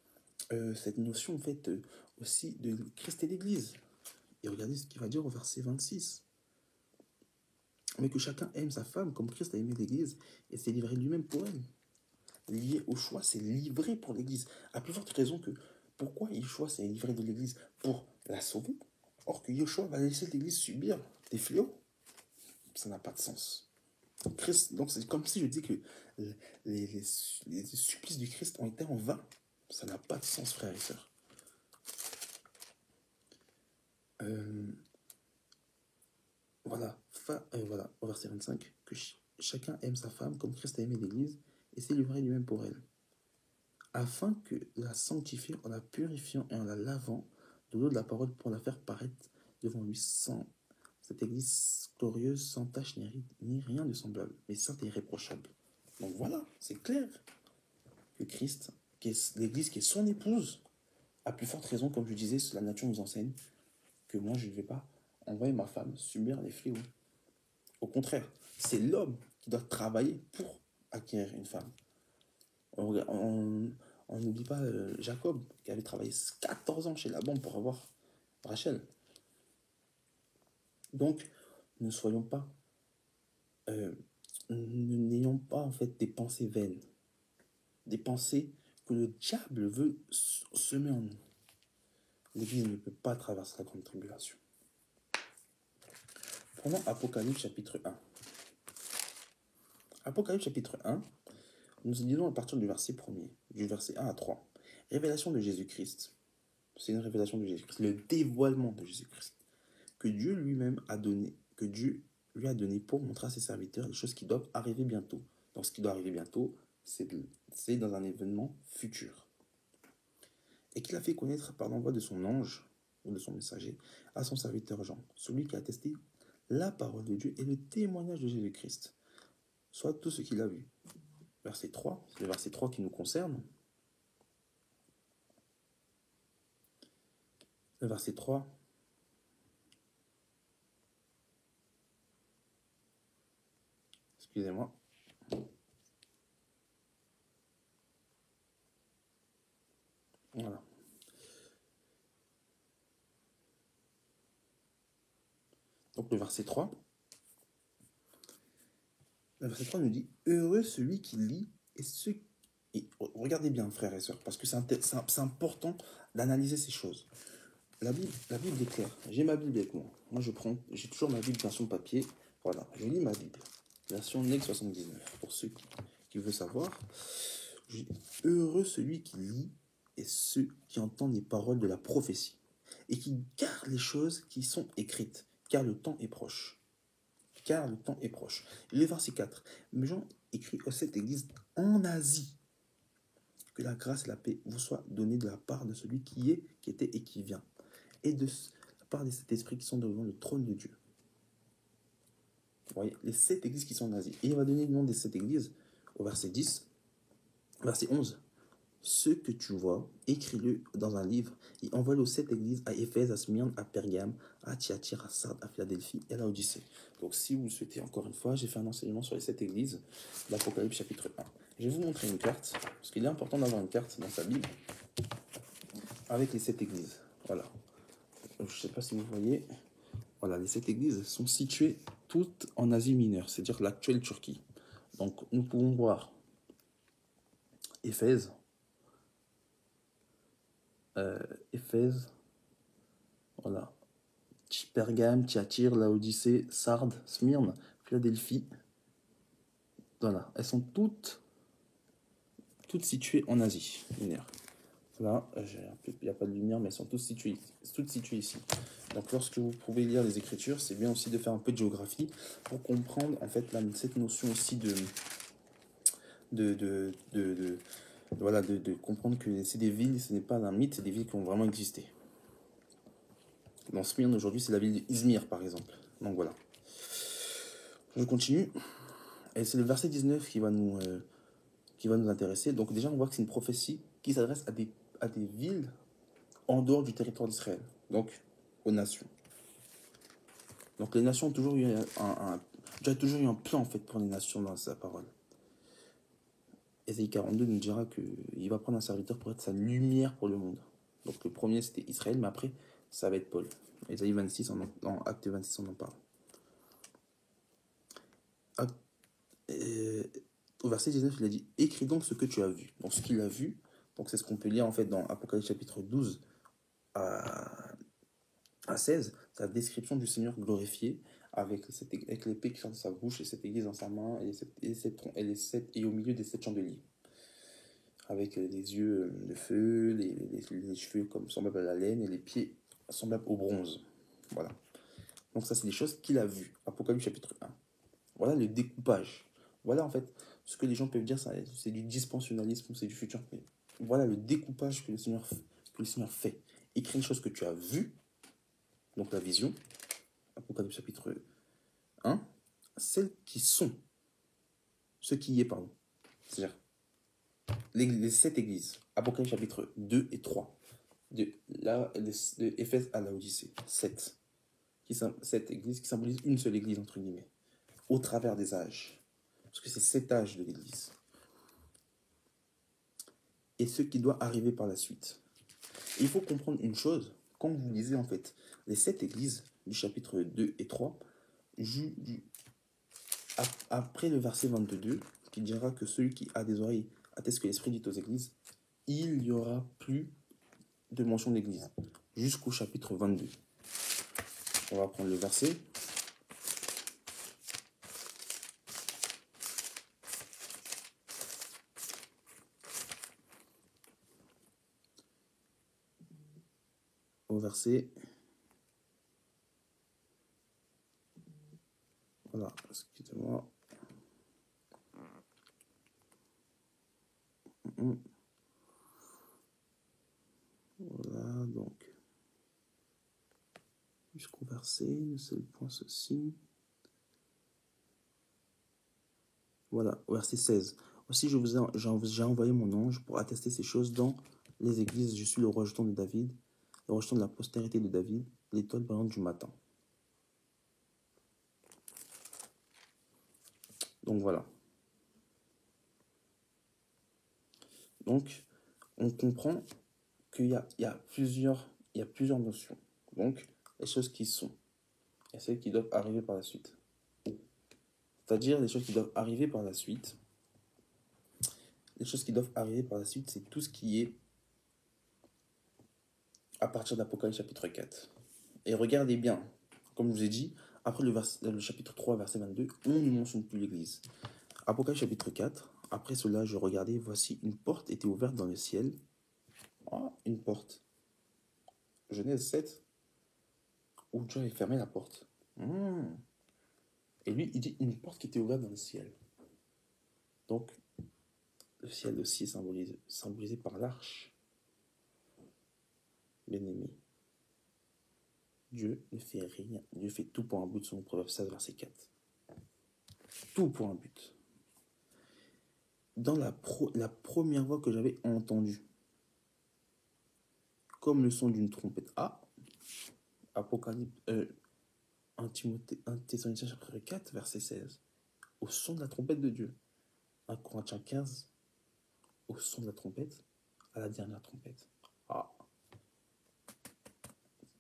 cette notion en fait aussi de Christ et l'Église. Et regardez ce qu'il va dire au verset 26. Mais que chacun aime sa femme comme Christ a aimé l'Église et s'est livré lui-même pour elle. Lié au choix, c'est livré pour l'Église. À plus forte raison que pourquoi Yeshua s'est livré de l'Église pour la sauver, or que Yeshua va laisser l'Église subir des fléaux. Ça n'a pas de sens. Christ, donc c'est comme si je dis que les supplices du Christ ont été en vain. Ça n'a pas de sens, frères et sœurs. Voilà, au verset 25, que chacun aime sa femme comme Christ a aimé l'Église et s'est livré lui-même pour elle, afin que la sanctifie en la purifiant et en la lavant de l'eau de la parole pour la faire paraître devant lui sans cette Église glorieuse, sans tache ni rien de semblable, mais sainte et irréprochable. Donc voilà, c'est clair que Christ, l'Église qui est son épouse, à plus forte raison, comme je disais, la nature nous enseigne que moi je ne vais pas envoyer ma femme subir les fléaux. Au contraire, c'est l'homme qui doit travailler pour acquérir une femme. On n'oublie pas Jacob, qui avait travaillé 14 ans chez Laban pour avoir Rachel. Donc, ne soyons pas, n'ayons pas en fait des pensées vaines, des pensées que le diable veut semer en nous. L'Église ne peut pas traverser la grande tribulation. Prenons Apocalypse chapitre 1. Apocalypse chapitre 1, nous lisons à partir du verset 1er, du verset 1 à 3. Révélation de Jésus-Christ. C'est une révélation de Jésus-Christ, le dévoilement de Jésus-Christ, que Dieu lui-même a donné, que Dieu lui a donné pour montrer à ses serviteurs les choses qui doivent arriver bientôt. Donc ce qui doit arriver bientôt, c'est dans un événement futur. Et qu'il a fait connaître par l'envoi de son ange ou de son messager, à son serviteur Jean, celui qui a attesté la parole de Dieu et le témoignage de Jésus-Christ, soit tout ce qu'il a vu. Verset 3, c'est le verset 3 qui nous concerne. Le verset 3. Excusez-moi. Voilà. Donc le verset 3. Le verset 3 nous dit « Heureux celui qui lit et ceux... » Et regardez bien, frères et sœurs, parce que c'est important d'analyser ces choses. La Bible est claire. J'ai ma Bible avec moi. Moi, j'ai toujours ma Bible version papier. Voilà, je lis ma Bible. Version NEC 79. Pour ceux qui veulent savoir. Heureux celui qui lit et ceux qui entendent les paroles de la prophétie et qui gardent les choses qui sont écrites, car le temps est proche. Car le temps est proche. Le verset 4. Jean écrit à cette église en Asie. Que la grâce et la paix vous soient données de la part de celui qui est, qui était et qui vient. Et de la part des 7 esprits qui sont devant le trône de Dieu. Vous voyez, les 7 églises qui sont en Asie. Et il va donner le nom des 7 églises au verset 10, verset 11. Ce que tu vois, écris-le dans un livre et envoie-le aux 7 églises à Éphèse, à Smyrne, à Pergame, à Thyatire, à Sardes, à Philadelphie et à Laodicée. Donc si vous le souhaitez, encore une fois, j'ai fait un enseignement sur les 7 églises d'Apocalypse chapitre 1. Je vais vous montrer une carte, parce qu'il est important d'avoir une carte dans sa Bible avec les 7 églises. Voilà. Je ne sais pas si vous voyez. Voilà, les 7 églises sont situées toutes en Asie mineure, c'est-à-dire l'actuelle Turquie. Donc nous pouvons voir Éphèse, voilà, Pergame, Thyatire, Laodicée, Sardes, Smyrne, Philadelphie. Voilà, elles sont toutes situées en Asie mineure. Là, il n'y a pas de lumière, mais elles sont toutes situées ici. Donc lorsque vous pouvez lire les Écritures, c'est bien aussi de faire un peu de géographie pour comprendre en fait cette notion aussi de comprendre que c'est des villes, ce n'est pas un mythe, c'est des villes qui ont vraiment existé. Dans Smyrne aujourd'hui, c'est la ville d'Izmir par exemple. Donc voilà. Je continue. Et c'est le verset 19 qui va nous intéresser. Donc déjà, on voit que c'est une prophétie qui s'adresse à des villes en dehors du territoire d'Israël. Donc aux nations. Donc les nations ont toujours eu un plan en fait pour les nations dans sa parole. Ésaïe 42 nous dira qu'il va prendre un serviteur pour être sa lumière pour le monde. Donc le premier c'était Israël, mais après ça va être Paul. Ésaïe 26, en Acte 26 on en parle. Au verset 19 il a dit « Écris donc ce que tu as vu ». Donc ce qu'il a vu, donc c'est ce qu'on peut lire en fait dans Apocalypse chapitre 12 à 16, c'est la description du Seigneur glorifié avec l'épée qui sort de sa bouche et cette église dans sa main et au milieu des 7 chandeliers. Avec les yeux de feu, les cheveux comme semblables à la laine et les pieds semblables au bronze. Voilà. Donc ça, c'est des choses qu'il a vues. Apocalypse chapitre 1. Voilà le découpage. Voilà en fait, ce que les gens peuvent dire, c'est du dispensionnalisme, c'est du futur. Mais voilà le découpage que le Seigneur fait. Écris une chose que tu as vue, donc la vision, Apocalypse chapitre 1, celles qui sont, ce qui est, pardon. C'est-à-dire, les 7 églises, Apocalypse chapitre 2 et 3, de Éphèse à Laodicée, 7 églises qui symbolisent une seule église, entre guillemets, au travers des âges. Parce que c'est 7 âges de l'église. Et ce qui doit arriver par la suite. Et il faut comprendre une chose, quand vous lisez en fait les 7 églises du chapitre 2 et 3, après le verset 22, qui dira que celui qui a des oreilles atteste que l'Esprit dit aux églises, il n'y aura plus de mention d'église, jusqu'au chapitre 22. On va prendre le verset. Au verset... Voilà, excusez-moi. Voilà, donc... Jusqu'au verset, le seul point ceci. Voilà, au verset 16. Aussi, j'ai envoyé mon ange pour attester ces choses dans les églises. Je suis le rejeton de David, le rejeton de la postérité de David, l'étoile brillante du matin. Donc voilà. Donc, on comprend qu'il y a plusieurs notions. Donc, les choses qui sont et celles qui doivent arriver par la suite. C'est-à-dire les choses qui doivent arriver par la suite. Les choses qui doivent arriver par la suite, c'est tout ce qui est à partir d'Apocalypse chapitre 4. Et regardez bien, comme je vous ai dit, après le chapitre 3, verset 22, on ne mentionne plus l'Église. Apocalypse chapitre 4, après cela, je regardais, voici une porte était ouverte dans le ciel. Ah, une porte. Genèse 7, où Dieu avait fermé la porte. Et lui, il dit une porte qui était ouverte dans le ciel. Donc, le ciel aussi est symbolisé par l'arche. Bien-aimé. Dieu ne fait rien. Dieu fait tout pour un but, selon Proverbe 16, verset 4. Tout pour un but. Dans la première voix que j'avais entendue, comme le son d'une trompette. Apocalypse, 1 Thessaloniciens chapitre 4, verset 16. Au son de la trompette de Dieu. 1 Corinthiens 15, au son de la trompette, à la dernière trompette.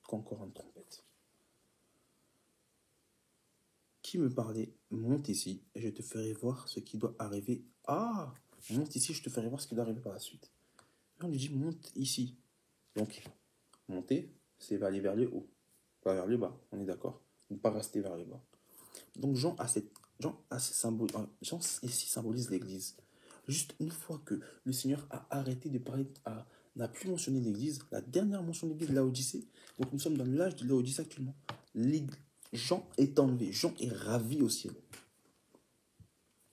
Qu'encore une trompette. Qui me parlait? Monte ici, et je te ferai voir ce qui doit arriver. Monte ici, je te ferai voir ce qui doit arriver par la suite. Et on lui dit, monte ici. Donc, monter, c'est aller vers le haut, pas vers le bas, on est d'accord? Ne pas rester vers le bas. Donc, Jean ici symbolise l'Église. Juste une fois que le Seigneur a arrêté de parler, n'a plus mentionné l'Église, la dernière mention de l'Église, Laodicée, donc nous sommes dans l'âge de Laodicée actuellement. Jean est enlevé, Jean est ravi au ciel.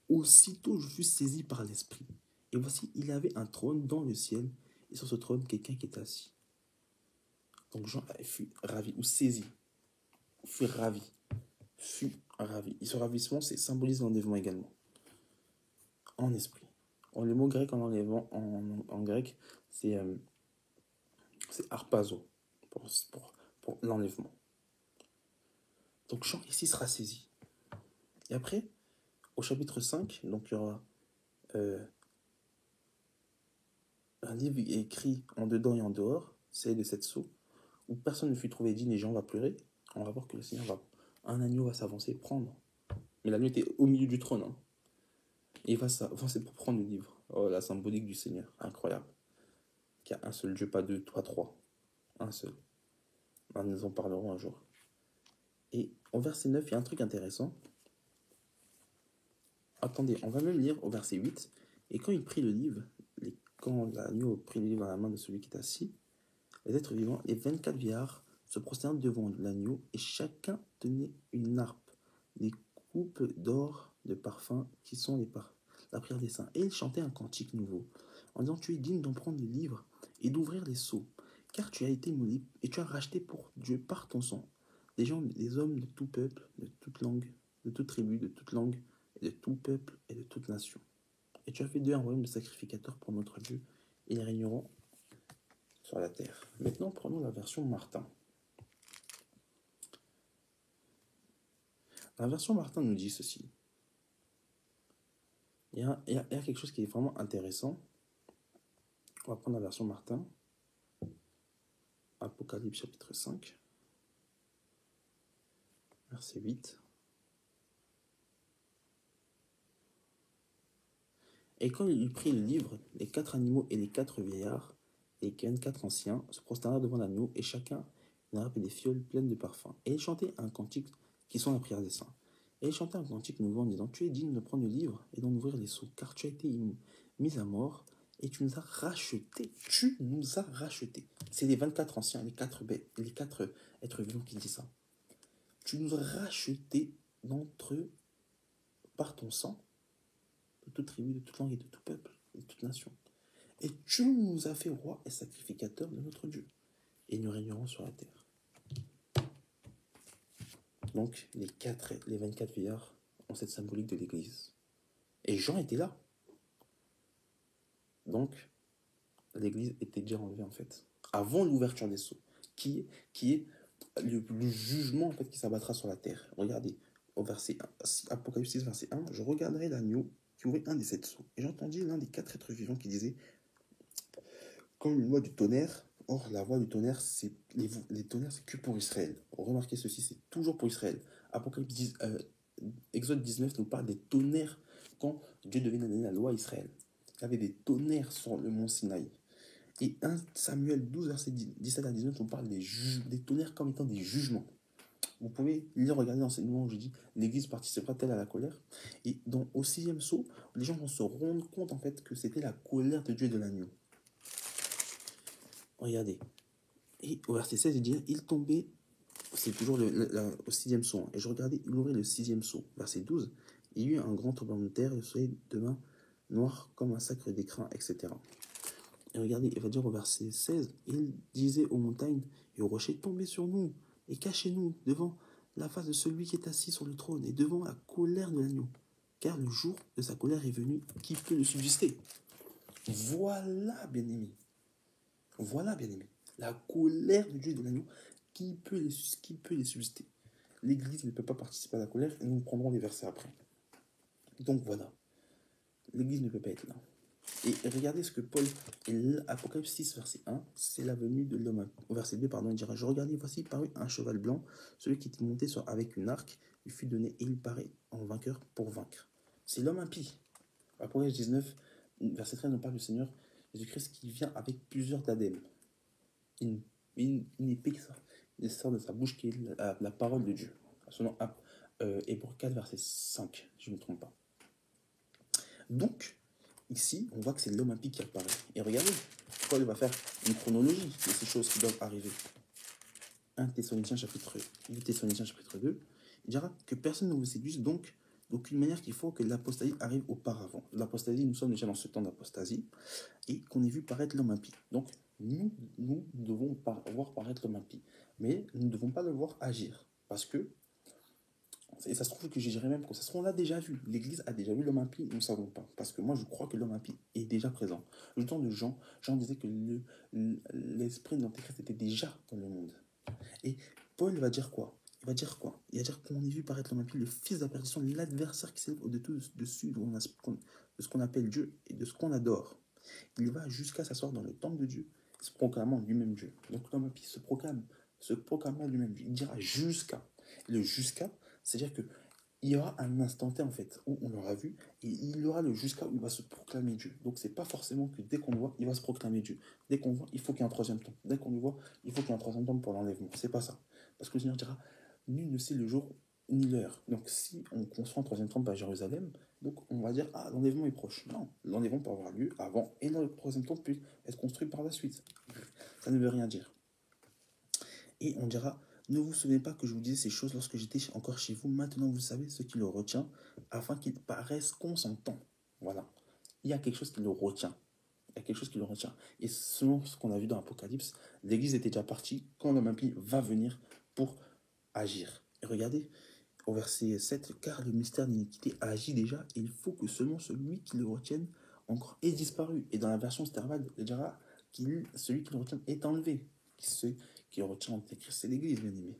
Aussitôt je fus saisi par l'Esprit. Et voici, il y avait un trône dans le ciel, et sur ce trône, quelqu'un qui était assis. Donc Jean fut ravi, ou saisi, fut ravi. Et ce ravissement, c'est symbolise l'enlèvement également. En esprit. Le mot grec en enlèvement, en grec, c'est harpazo, pour l'enlèvement. Donc Jean ici sera saisi. Et après, au chapitre 5, donc il y aura un livre écrit en dedans et en dehors, c'est de 7 sceaux, où personne ne fut trouvé digne et Jean va pleurer. On va voir que le Seigneur un agneau va s'avancer, prendre. Mais l'agneau était au milieu du trône. Et il va s'avancer pour prendre le livre. Oh, la symbolique du Seigneur, incroyable. Qu'il y a un seul Dieu, pas deux, pas trois. Un seul. Nous en parlerons un jour. Et au verset 9, il y a un truc intéressant. Attendez, on va même lire au verset 8. Et quand il prit le livre, quand l'agneau prit le livre dans la main de celui qui est assis, les êtres vivants, les 24 vieillards, se prosternent devant l'agneau et chacun tenait une harpe, des coupes d'or de parfum qui sont la prière des saints. Et ils chantaient un cantique nouveau, en disant: tu es digne d'en prendre le livre et d'ouvrir les sceaux, car tu as été moulu et tu as racheté pour Dieu par ton sang des hommes de tout peuple, de toute langue, de toute tribu, de toute langue, et de tout peuple et de toute nation. Et tu as fait d'eux un royaume de sacrificateurs pour notre Dieu, et ils régneront sur la terre. Maintenant, prenons la version Martin. La version Martin nous dit ceci. Il y a quelque chose qui est vraiment intéressant. On va prendre la version Martin. Apocalypse chapitre 5. Verset 8. Et quand il eut pris le livre, les 4 animaux et les 4 vieillards, les 24 anciens, se prosternèrent devant l'agneau, et chacun une harpe et des fioles pleines de parfums. Et ils chantaient un cantique qui sont la prière des saints. Et ils chantaient un cantique nouveau en disant: tu es digne de prendre le livre et d'en ouvrir les sceaux, car tu as été mis à mort, et tu nous as rachetés. Tu nous as rachetés. C'est les 24 anciens, les 4 êtres vivants qui disent ça. Tu nous as rachetés par ton sang, de toute tribu, de toute langue et de tout peuple, de toute nation. Et tu nous as fait rois et sacrificateurs de notre Dieu. Et nous régnerons sur la terre. Donc, les 24 vieillards ont cette symbolique de l'Église. Et Jean était là. Donc, l'Église était déjà enlevée, en fait. Avant l'ouverture des sceaux, qui est le jugement, en fait, qui s'abattra sur la terre. Regardez, au verset 1, Apocalypse 6, verset 1, je regarderai l'agneau qui ouvrit un des 7 sceaux. Et j'entendis l'un des 4 êtres vivants qui disait, comme une voix du tonnerre. Or, la voix du tonnerre, les tonnerres, c'est que pour Israël. Remarquez ceci, c'est toujours pour Israël. Apocalypse 10, Exode 19 nous parle des tonnerres quand Dieu devait donner la loi à Israël. Il y avait des tonnerres sur le mont Sinaï. Et 1 Samuel 12, verset 17 à 19, nous parle des tonnerres comme étant des jugements. Vous pouvez lire, regarder l'enseignement où je dis l'Église participera-t-elle à la colère. Et au 6e sceau, les gens vont se rendre compte en fait que c'était la colère de Dieu et de l'agneau. Regardez. Et au verset 16, il dit, il tombait, c'est toujours au 6e sceau, et je regardais, il ouvrait le 6e sceau. Verset 12, il y eut un grand tremblement de terre, le soleil devint noir comme un sac d'écrin, etc. Et regardez, il va dire au verset 16, il disait aux montagnes et aux rochers, tombez sur nous et cachez-nous devant la face de celui qui est assis sur le trône et devant la colère de l'agneau. Car le jour de sa colère est venu, qui peut le subsister? Voilà, bien-aimés. Voilà, bien-aimés. La colère de Dieu et de l'agneau, qui peut les subsister? L'Église ne peut pas participer à la colère et nous prendrons les versets après. Donc voilà, l'Église ne peut pas être là. Et regardez ce que Paul, Apocalypse 6, verset 1, c'est la venue de l'homme. Au verset 2, pardon, il dira, je regardais, voici parut un cheval blanc, celui qui était monté avec une arc, lui fut donné et il paraît en vainqueur pour vaincre. C'est l'homme impie. Apocalypse 19, verset 13, on parle du Seigneur Jésus-Christ qui vient avec plusieurs diadèmes. Une épée qui sort de sa bouche qui est la parole de Dieu. Selon Hébreux 4, verset 5, si je ne me trompe pas. Donc, ici, on voit que c'est l'homme impie qui apparaît. Et regardez, Paul va faire une chronologie de ces choses qui doivent arriver. 8 Thessaloniciens chapitre 2, il dira que personne ne vous séduise, donc d'aucune manière qu'il faut que l'apostasie arrive auparavant. L'apostasie, nous sommes déjà dans ce temps d'apostasie, et qu'on ait vu paraître l'homme impie. Donc, nous devons voir paraître l'homme impie. Mais nous ne devons pas le voir agir. Parce que, et ça se trouve que je dirais même que ça se trouve, on l'a déjà vu. L'Église a déjà vu l'homme impie, nous ne savons pas. Parce que moi, je crois que l'homme impie est déjà présent. Le temps de Jean disait que l'esprit de l'Antéchrist était déjà dans le monde. Et Paul va dire quoi? Il va dire qu'on ait vu paraître l'homme impie, le fils de la perdition, l'adversaire qui s'élève au-dessus de ce qu'on appelle Dieu et de ce qu'on adore. Il va jusqu'à s'asseoir dans le temple de Dieu, se proclamant lui-même Dieu. Donc l'homme impie se proclamant lui-même Dieu. Il dira jusqu'à. Le jusqu'à, c'est-à-dire que il y aura un instant T en fait où on l'aura vu et il y aura le jusqu'à où il va se proclamer Dieu. Donc c'est pas forcément que dès qu'on le voit, il va se proclamer Dieu. Dès qu'on le voit, il faut qu'il y ait un troisième temps. Dès qu'on le voit, il faut qu'il y ait un troisième temps pour l'enlèvement. C'est pas ça. Parce que le Seigneur dira, nul ne sait le jour ni l'heure. Donc si on conçoit un troisième temple à Jérusalem, donc on va dire, ah, l'enlèvement est proche. Non, l'enlèvement peut avoir lieu avant et le troisième temple peut être construit par la suite. Ça ne veut rien dire. Et on dira, ne vous souvenez pas que je vous disais ces choses lorsque j'étais encore chez vous. Maintenant, vous savez ce qui le retient, afin qu'il paraisse consentant. Voilà. Il y a quelque chose qui le retient. Il y a quelque chose qui le retient. Et selon ce qu'on a vu dans l'Apocalypse, l'Église était déjà partie quand l'homme impie va venir pour agir. Et regardez, au verset 7, car le mystère d'iniquité agit déjà, et il faut que seulement celui qui le retienne encore ait disparu. Et dans la version Sterval, il dira celui qui le retient est enlevé. Qui retient Antéchrist, c'est l'Église, bien aimé.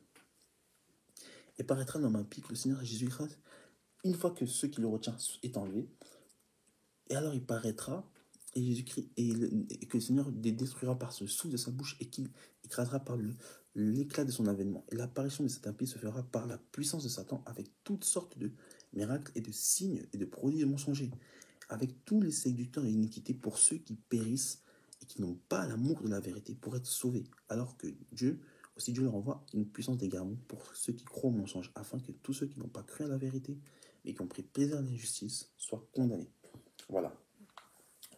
Et paraîtra l'homme impie que le Seigneur Jésus-Christ, une fois que ceux qui le retient est enlevé, et alors il paraîtra, et Jésus-Christ, et que le Seigneur les détruira par ce souffle de sa bouche, et qu'il écrasera par l'éclat de son avènement. Et l'apparition de cet impie se fera par la puissance de Satan, avec toutes sortes de miracles et de signes et de prodiges mensongers, avec tous les séducteurs et iniquités pour ceux qui périssent et qui n'ont pas l'amour de la vérité pour être sauvés, alors que Dieu leur envoie une puissance d'égarement pour ceux qui croient au mensonge, afin que tous ceux qui n'ont pas cru à la vérité, mais qui ont pris plaisir à l'injustice, soient condamnés. Voilà.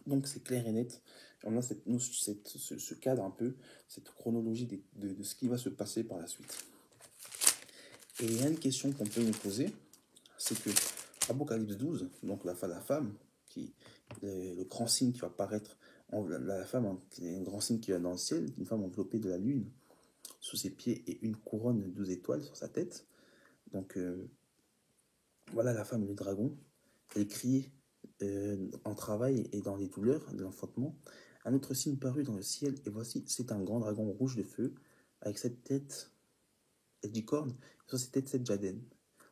Donc c'est clair et net. On a ce cadre un peu, cette chronologie de ce qui va se passer par la suite. Et il y a une question qu'on peut nous poser, c'est que Apocalypse 12, donc la femme, le grand signe qui va apparaître, la femme, un grand signe qui va dans le ciel, une femme enveloppée de la lune, sous ses pieds et une couronne de 12 étoiles sur sa tête. Donc, voilà la femme et le dragon. Elle criait en travail et dans les douleurs de l'enfantement. Un autre signe parut dans le ciel, et voici, c'est un grand dragon rouge de feu, avec cette tête et 10 cornes, et sur ses têtes 7 diadèmes.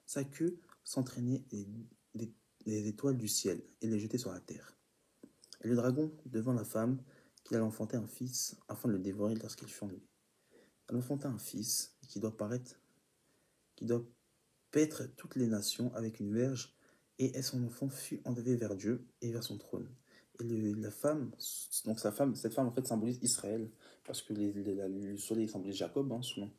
Sa queue s'entraînait les étoiles du ciel et les jetait sur la terre. Et le dragon devant la femme qu'il allait enfanter un fils afin de le dévorer lorsqu'il fut enlevé. Elle enfanta un fils qui doit paître toutes les nations avec une verge, et son enfant fut enlevé vers Dieu et vers son trône. Et la femme, donc cette femme en fait symbolise Israël, parce que le soleil symbolise Jacob, hein, selon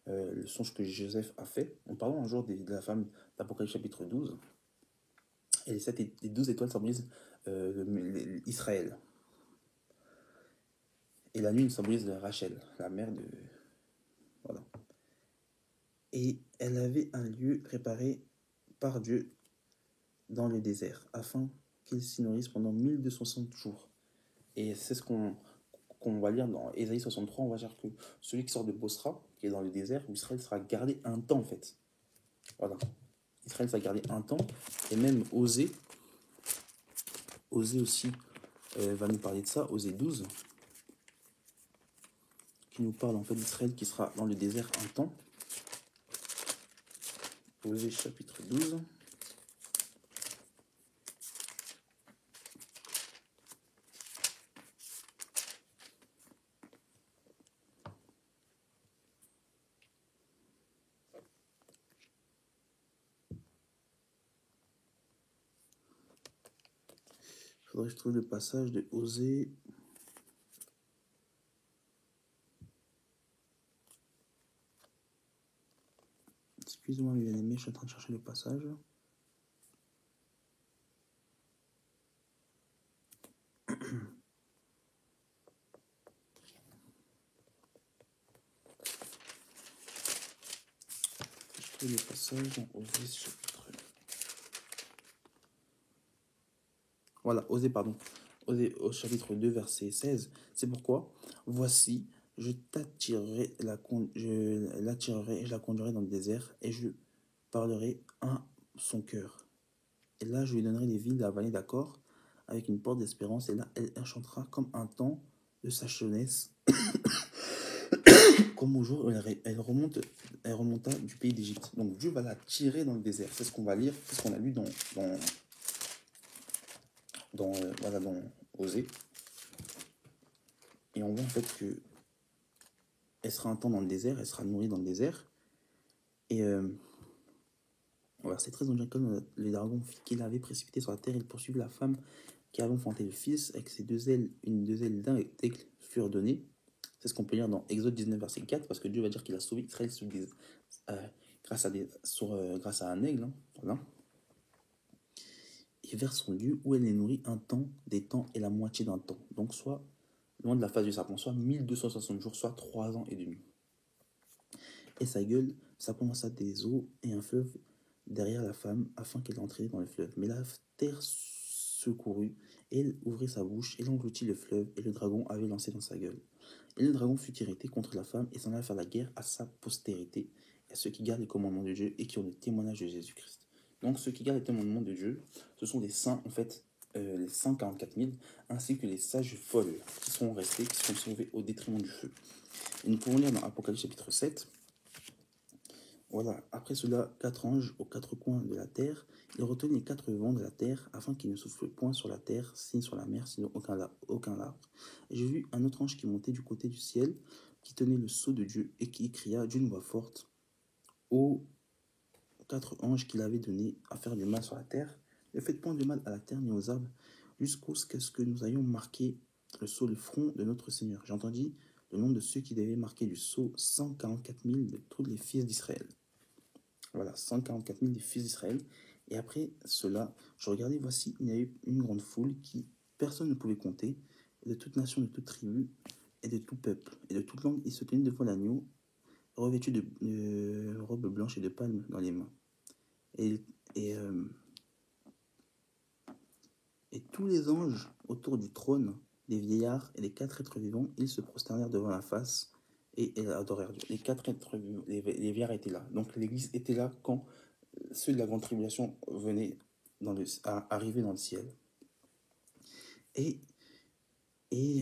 le songe que Joseph a fait. En parlant un jour de la femme d'Apocalypse chapitre 12, et les 12 étoiles symbolisent Israël. Et la lune symbolise Rachel, la mère de... Voilà. Et elle avait un lieu préparé par Dieu dans le désert, afin qu'il s'y nourrisse pendant 1260 jours. Et c'est ce qu'on va lire dans Ésaïe 63, on va dire que celui qui sort de Bosra, qui est dans le désert, où Israël sera gardé un temps en fait. Voilà. Israël sera gardé un temps, et même Osée aussi va nous parler de ça, Osée 12, qui nous parle en fait d'Israël qui sera dans le désert un temps. Osée chapitre 12. Il faudrait que je trouve le passage de Osée. Excusez-moi, mes bien-aimés, je suis en train de chercher le passage. Je trouve le passage dans Osée chapitre. Voilà, Osée, pardon. Osée au chapitre 2, verset 16. C'est pourquoi, voici, je l'attirerai et je la conduirai dans le désert, et je parlerai à son cœur. Et là, je lui donnerai les villes de la vallée d'Accord, avec une porte d'espérance, et là, elle chantera comme un temps de sa jeunesse, comme au jour où elle remonta du pays d'Égypte. Donc Dieu va la tirer dans le désert. C'est ce qu'on va lire, c'est ce qu'on a lu dans Osée. Et on voit en fait que elle sera un temps dans le désert, elle sera nourrie dans le désert. Et voilà, c'est très enjoué comme les dragons qu'il avait précipité sur la terre, il poursuivit la femme qui avait enfanté le fils avec ses deux ailes, deux ailes d'un aigle furent données. C'est ce qu'on peut lire dans Exode 19, verset 4, parce que Dieu va dire qu'il a sauvé Israël grâce à un aigle. Hein, voilà. Et vers son lieu où elle est nourrie un temps, des temps et la moitié d'un temps. Donc soit loin de la face du serpent, soit 1260 jours, soit 3 ans et demi. Et sa gueule s'approcha des eaux et un fleuve derrière la femme, afin qu'elle entrât dans le fleuve. Mais la terre secourut, et elle ouvrit sa bouche, et l'engloutit le fleuve, et le dragon avait lancé dans sa gueule. Et le dragon fut irrité contre la femme, et s'en alla faire la guerre à sa postérité, à ceux qui gardent les commandements de Dieu, et qui ont le témoignage de Jésus-Christ. Donc ceux qui gardent les commandements de Dieu, ce sont les saints, en fait, les 144 000, ainsi que les sages folles, qui sont restés, qui sont sauvés au détriment du feu. Et nous pouvons lire dans Apocalypse chapitre 7, voilà, après cela, 4 anges aux 4 coins de la terre, ils retenaient les 4 vents de la terre, afin qu'ils ne soufflent point sur la terre, ni sur la mer, sinon aucun arbre. Et j'ai vu un autre ange qui montait du côté du ciel, qui tenait le sceau de Dieu, et qui cria d'une voix forte aux 4 anges qu'il avait donnés à faire du mal sur la terre: ne faites point de mal à la terre ni aux arbres, jusqu'à ce que nous ayons marqué le sceau du front de notre Seigneur. J'ai entendu le nom de ceux qui devaient marquer du sceau, 144 000 de tous les fils d'Israël. Voilà, 144 000 des fils d'Israël. Et après cela, je regardais, voici, il y a eu une grande foule qui personne ne pouvait compter, de toute nation, de toute tribu, et de tout peuple, et de toute langue. Ils se tenaient devant l'agneau, revêtus de robes blanches et de palmes dans les mains. Et tous les anges autour du trône, les vieillards et les 4 êtres vivants, ils se prosternèrent devant la face et elle adorait Dieu. Les quatre êtres, les vierges étaient là. Donc l'Église était là quand ceux de la grande tribulation venaient arriver dans le ciel. Et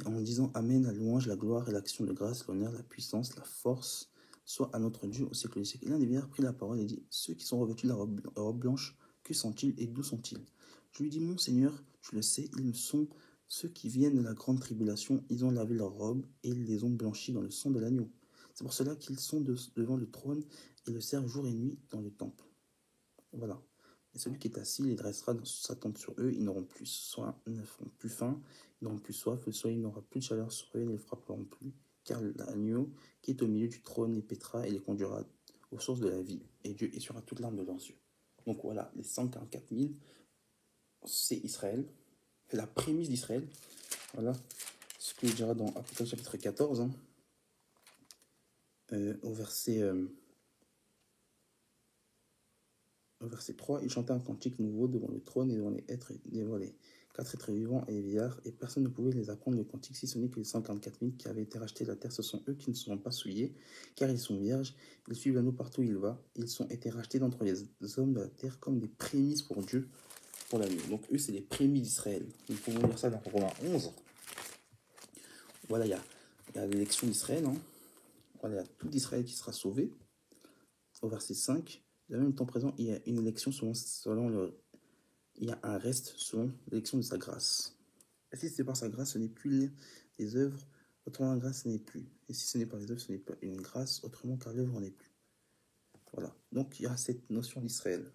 en disant Amen, la louange, la gloire et l'action de grâce, l'honneur, la puissance, la force, soit à notre Dieu au siècle des siècles. L'un des vieillards prit la parole et dit, ceux qui sont revêtus de la robe blanche, que sont-ils et d'où sont-ils? Je lui dis, mon Seigneur, tu le sais, ils sont ceux qui viennent de la grande tribulation, ils ont lavé leurs robes et ils les ont blanchis dans le sang de l'agneau. C'est pour cela qu'ils sont devant le trône et le servent jour et nuit dans le temple. Voilà. Et celui qui est assis les dressera dans sa tente sur eux, ils n'auront plus soin, ils ne feront plus faim, ils n'auront plus soif, le soleil n'aura plus de chaleur sur eux, ils ne les frapperont plus, car l'agneau qui est au milieu du trône les pétera et les conduira aux sources de la vie, et Dieu essuiera toute larme de leurs yeux. Donc voilà, les 144 000, c'est Israël, c'est la prémisse d'Israël. Voilà ce que je dirai dans Apocalypse chapitre 14, hein, au verset 3, il chantait un cantique nouveau devant le trône et devant les quatre êtres vivants et les vieillards, et personne ne pouvait les apprendre le cantique si ce n'est que les 144 000 qui avaient été rachetés de la terre. Ce sont eux qui ne seront pas souillés, car ils sont vierges, ils suivent l'anneau partout où il va, ils ont été rachetés d'entre les hommes de la terre comme des prémices pour Dieu, pour la nuit. Donc eux, c'est les prémices d'Israël. Nous pouvons lire ça dans Romains 11. Voilà, il y a l'élection d'Israël, hein. Voilà, il y a tout d'Israël qui sera sauvé. Au verset 5, de même temps présent, il y a une élection il y a un reste selon l'élection de sa grâce. Et si c'est par sa grâce, ce n'est plus les œuvres, autrement la grâce n'est plus. Et si ce n'est pas les œuvres, ce n'est pas une grâce, autrement car l'œuvre n'est plus. Voilà. Donc il y a cette notion d'Israël.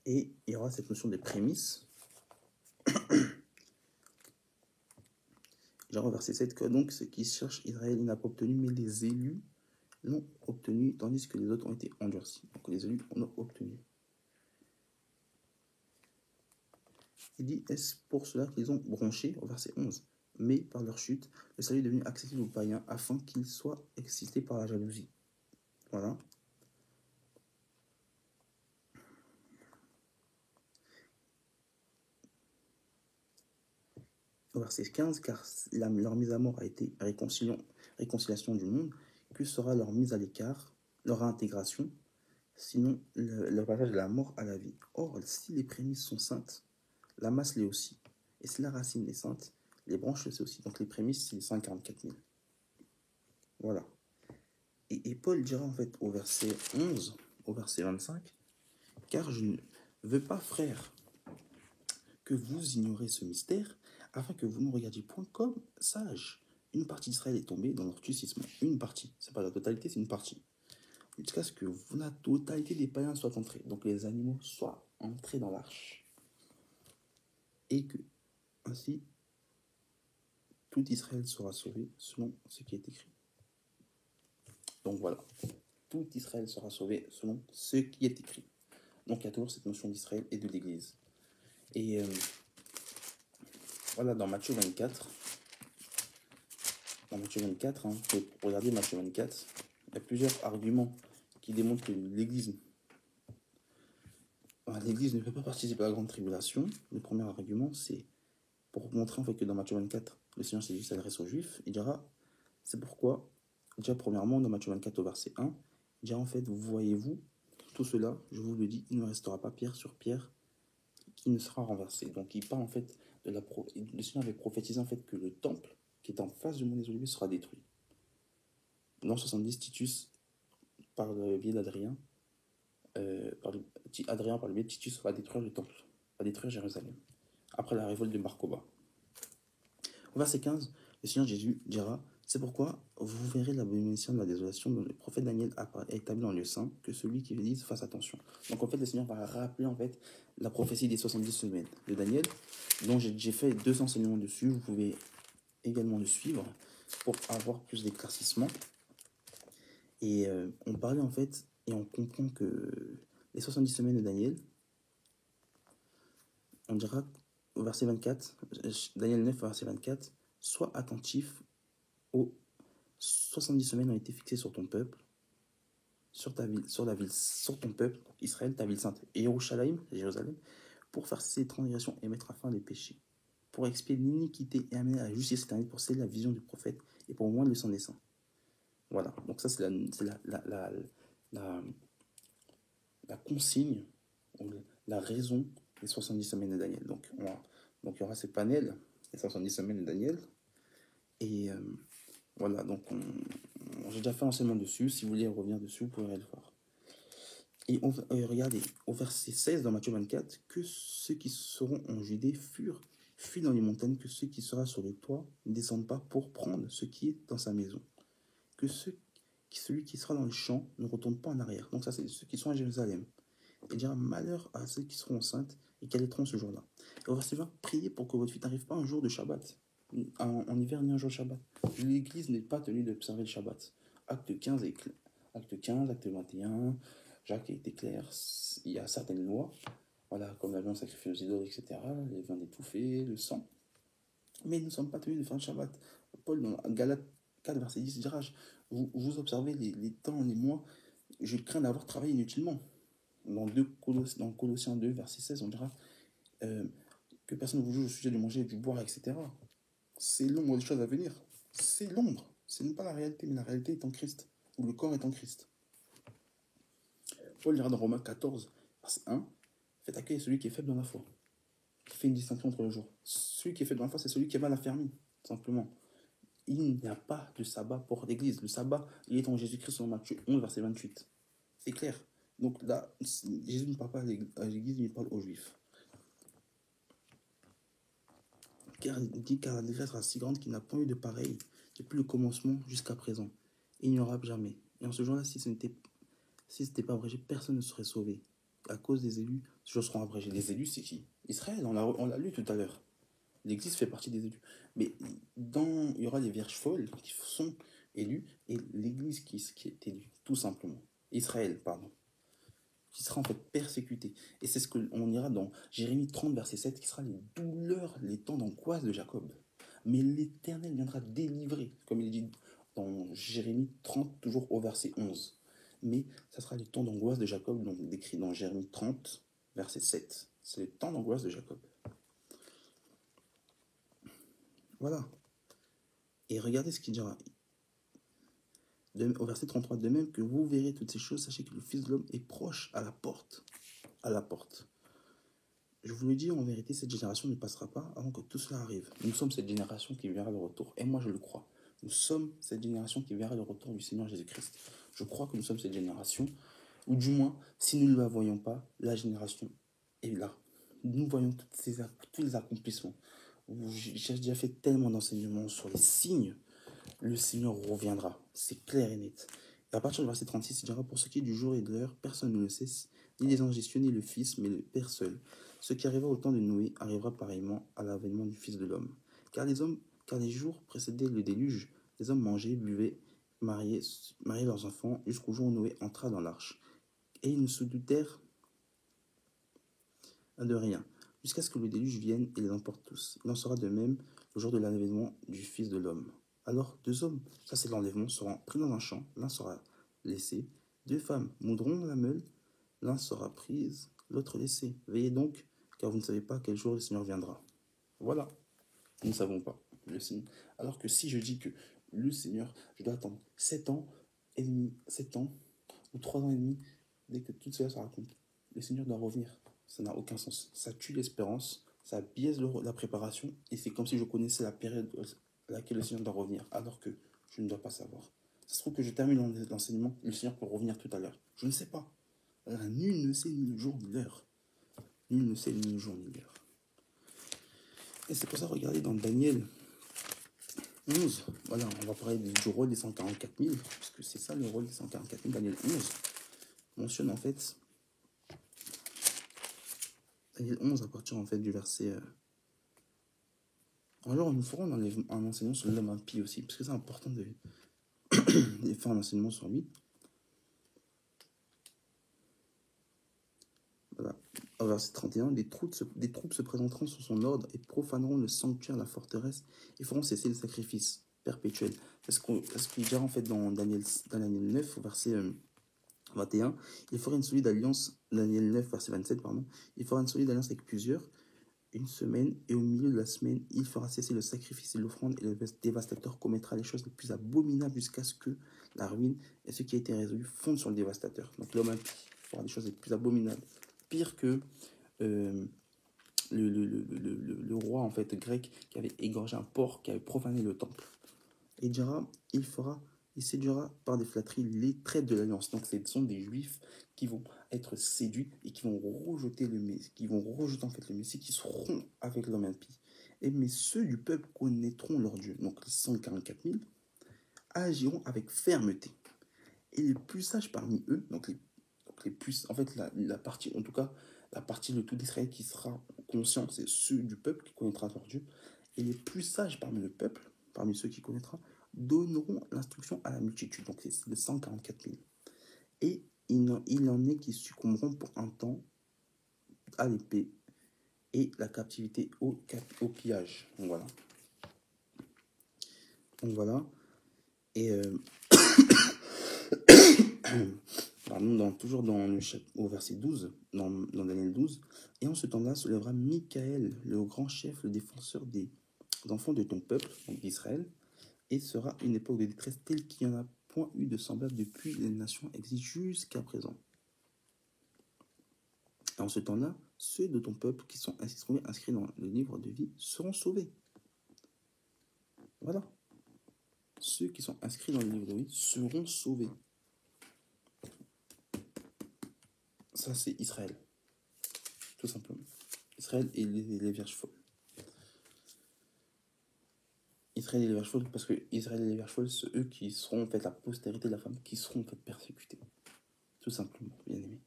Et il y aura cette notion des prémices. Genre au verset 7, que donc ceux qui cherchent Israël, il n'a pas obtenu, mais les élus l'ont obtenu, tandis que les autres ont été endurcis. Donc les élus en ont obtenu. Il dit, est-ce pour cela qu'ils ont bronché, au verset 11, mais par leur chute, le salut est devenu accessible aux païens, afin qu'ils soient excités par la jalousie. Voilà. Au verset 15, car leur mise à mort a été réconciliation du monde, que sera leur mise à l'écart, leur intégration, sinon le passage de la mort à la vie. Or, si les prémices sont saintes, la masse l'est aussi. Et si la racine est sainte, les branches le sont aussi. Donc les prémices, c'est les 144 000. Voilà. Et Paul dira en fait au verset 11, au verset 25, car je ne veux pas, frères, que vous ignorez ce mystère, afin que vous ne regardiez point comme sages. Une partie d'Israël est tombée dans l'orthussisme. Une partie. C'est pas la totalité, c'est une partie. Jusqu'à ce que la totalité des païens soient entrés. Donc les animaux soient entrés dans l'arche. Et que, ainsi, tout Israël sera sauvé selon ce qui est écrit. Donc voilà. Tout Israël sera sauvé selon ce qui est écrit. Donc il y a toujours cette notion d'Israël et de l'Église. Et voilà, dans Matthieu 24, hein, regardez Matthieu 24, il y a plusieurs arguments qui démontrent que l'Église ne peut pas participer à la grande tribulation. Le premier argument, c'est pour montrer en fait que dans Matthieu 24, le Seigneur Jésus s'adresse aux Juifs. Il dira, c'est pourquoi, déjà premièrement, dans Matthieu 24 au verset 1, il dira en fait, voyez-vous, tout cela, je vous le dis, il ne restera pas pierre sur pierre qui ne sera renversé. Donc il parle en fait le Seigneur avait prophétisé en fait que le temple qui est en face du mont des Oliviers sera détruit. L'an 70, Titus, par le biais d'Adrien, Adrien par le biais de Titus va détruire le temple, va détruire Jérusalem, après la révolte de Bar Kokhba. Au verset 15, le Seigneur Jésus dira, c'est pourquoi vous verrez l'abomination de la désolation dont le prophète Daniel a établi en lieu saint, que celui qui le dise fasse attention. Donc en fait, le Seigneur va rappeler en fait la prophétie des 70 semaines de Daniel, dont j'ai fait 2 enseignements dessus. Vous pouvez également le suivre pour avoir plus d'éclaircissement. Et on parlait en fait, et on comprend que les 70 semaines de Daniel, on dira au verset 24, Daniel 9, verset 24, sois attentif aux 70 semaines ont été fixées sur ton peuple, sur ta ville, sur ton peuple, Israël, ta ville sainte, et Jérusalem, pour faire cesser les transgressions et mettre à fin les péchés. pour expier l'iniquité et amener à la justice éternelle, pour sceller la vision du prophète et pour moindre le sang des saints. Voilà, donc ça c'est la consigne, la raison des 70 semaines de Daniel. Donc il y aura ce panel, les 70 semaines de Daniel, et voilà, donc j'ai déjà fait un enseignement dessus. Si vous voulez revenir dessus, vous pourrez le voir. Et regardez, au verset 16 dans Matthieu 24, que ceux qui seront en Judée fuient dans les montagnes, que ceux qui seront sur le toit ne descendent pas pour prendre ce qui est dans sa maison. Que celui qui sera dans le champ ne retourne pas en arrière. Donc ça, c'est ceux qui sont à Jérusalem. Il dira malheur à ceux qui seront enceintes et qui allaiteront ce jour-là. Et au verset 20, priez pour que votre fille n'arrive pas un jour de Shabbat, en hiver ni un jour de Shabbat. L'Église n'est pas tenue d'observer le Shabbat. Acte 15, acte 21, Jacques a été clair. Il y a certaines lois, voilà, comme la viande sacrifiée aux idoles, etc., les viandes étouffées, le sang. Mais nous ne sommes pas tenus de faire le Shabbat. Paul, dans Galates 4, verset 10, dira, vous observez les temps, les mois, je crains d'avoir travaillé inutilement. Dans Colossiens 2, verset 16, on dira que personne ne vous juge au sujet de manger et du boire, etc. C'est l'ombre des choses à venir. C'est l'ombre. Ce n'est pas la réalité, mais la réalité est en Christ, ou le corps est en Christ. Paul dira dans Romains 14, verset 1, faites accueillir celui qui est faible dans la foi, qui fait une distinction entre les jours. Celui qui est faible dans la foi, c'est celui qui va à la fermine, simplement. Il n'y a pas de sabbat pour l'Église. Le sabbat, il est en Jésus-Christ dans Matthieu 11, verset 28. C'est clair. Donc là, Jésus ne parle pas à l'Église, il parle aux Juifs. Car il dit, car la détresse sera si grande qu'il n'a pas eu de pareil depuis le commencement jusqu'à présent. Et il n'y aura jamais. Et en ce jour-là, si ce n'était pas abrégé, personne ne serait sauvé. À cause des élus, ces choses seront abrégées. Les élus, c'est qui? Israël, on l'a lu tout à l'heure. L'Église fait partie des élus. Mais il y aura les vierges folles qui sont élues et l'Église qui est élue, tout simplement. Israël, pardon. Qui sera en fait persécuté. Et c'est ce qu'on ira dans Jérémie 30, verset 7, qui sera les douleurs, les temps d'angoisse de Jacob. Mais l'Éternel viendra délivrer, comme il dit dans Jérémie 30, toujours au verset 11. Mais ça sera les temps d'angoisse de Jacob, donc décrit dans Jérémie 30, verset 7. C'est les temps d'angoisse de Jacob. Voilà. Et regardez ce qu'il dira. Au verset 33, de même que vous verrez toutes ces choses, sachez que le Fils de l'homme est proche à la porte. À la porte. Je vous le dis, en vérité, cette génération ne passera pas avant que tout cela arrive. Nous sommes cette génération qui verra le retour. Et moi, je le crois. Nous sommes cette génération qui verra le retour du Seigneur Jésus-Christ. Je crois que nous sommes cette génération, ou du moins, si nous ne la voyons pas, la génération est là. Nous voyons tous les accomplissements. J'ai déjà fait tellement d'enseignements sur les signes. Le Seigneur reviendra. C'est clair et net. Et à partir du verset 36, il dira, pour ce qui est du jour et de l'heure, personne ne le sait, ni les anges cieux, ni le Fils, mais le Père seul. Ce qui arriva au temps de Noé arrivera pareillement à l'avènement du Fils de l'homme. Car les jours précédaient le déluge, les hommes mangeaient, buvaient, mariaient leurs enfants, jusqu'au jour où Noé entra dans l'arche. Et ils ne se doutèrent de rien, jusqu'à ce que le déluge vienne et les emporte tous. Il en sera de même le jour de l'avènement du Fils de l'homme. Alors 2 hommes, ça c'est l'enlèvement, seront pris dans un champ, l'un sera laissé. 2 femmes moudront dans la meule, l'un sera prise, l'autre laissé. Veillez donc, car vous ne savez pas quel jour le Seigneur viendra. Voilà, nous ne savons pas. Alors que si je dis que le Seigneur, je dois attendre 7 ans et demi, 7 ans ou 3 ans et demi, dès que tout cela sera accompli, le Seigneur doit revenir. Ça n'a aucun sens. Ça tue l'espérance, ça biaise la préparation, et c'est comme si je connaissais la période à laquelle le Seigneur doit revenir, alors que je ne dois pas savoir. Ça se trouve que je termine l'enseignement, le Seigneur peut revenir tout à l'heure. Je ne sais pas. Alors, nul ne sait ni le jour ni l'heure. Nul ne sait ni le jour ni l'heure. Et c'est pour ça, regardez dans Daniel 11, voilà, on va parler du rôle des 144 000, parce que c'est ça le rôle des 144 000. Daniel 11 mentionne en fait, Daniel 11 à partir en fait du verset... Alors nous ferons un enseignement sur l'homme impie aussi, parce que c'est important de faire un enseignement sur lui. Voilà. Au verset 31, des troupes se présenteront sous son ordre et profaneront le sanctuaire, la forteresse, et feront cesser le sacrifice perpétuel. C'est ce qu'il dira en fait dans Daniel 9, au verset 21. Il fera une solide alliance, Daniel 9, verset 27, pardon. Il fera une solide alliance avec plusieurs, une semaine, et au milieu de la semaine, il fera cesser le sacrifice et l'offrande, et le dévastateur commettra les choses les plus abominables jusqu'à ce que la ruine et ce qui a été résolu fondent sur le dévastateur. Donc l'homme impie fera des choses les plus abominables, pire que euh, le roi en fait grec qui avait égorgé un porc, qui avait profané le temple. Et il dira, il séduira par des flatteries les traîtres de l'alliance. Donc ce sont des juifs qui vont être séduits et qui vont rejeter le Messie, qui vont rejeter en fait le Messie, qui seront avec l'homme impie. Et mais ceux du peuple connaîtront leur Dieu. Donc les 144 000 agiront avec fermeté. Et les plus sages parmi eux, donc les plus, en fait la partie, en tout cas la partie de tout Israël qui sera conscient, c'est ceux du peuple qui connaîtra leur Dieu. Et les plus sages parmi le peuple, parmi ceux qui connaîtra, donneront l'instruction à la multitude. Donc c'est de 144 000. Et il en est qui succomberont pour un temps à l'épée et la captivité au pillage. Donc voilà. Donc voilà. Et pardon, toujours au verset 12, dans Daniel 12. Et en ce temps-là se lèvera Michael, le grand chef, le défenseur des enfants de ton peuple, donc d'Israël, et sera une époque de détresse telle qu'il n'y en a point eu de semblable depuis les nations existent jusqu'à présent. Et en ce temps-là, ceux de ton peuple qui sont inscrits dans le livre de vie seront sauvés. Voilà. Ceux qui sont inscrits dans le livre de vie seront sauvés. Ça, c'est Israël. Tout simplement. Israël et les vierges folles. Israël et les vierges folles, parce que Israël et les vierges folles, c'est eux qui seront en fait la postérité de la femme, qui seront en fait persécutés. Tout simplement, bien aimé.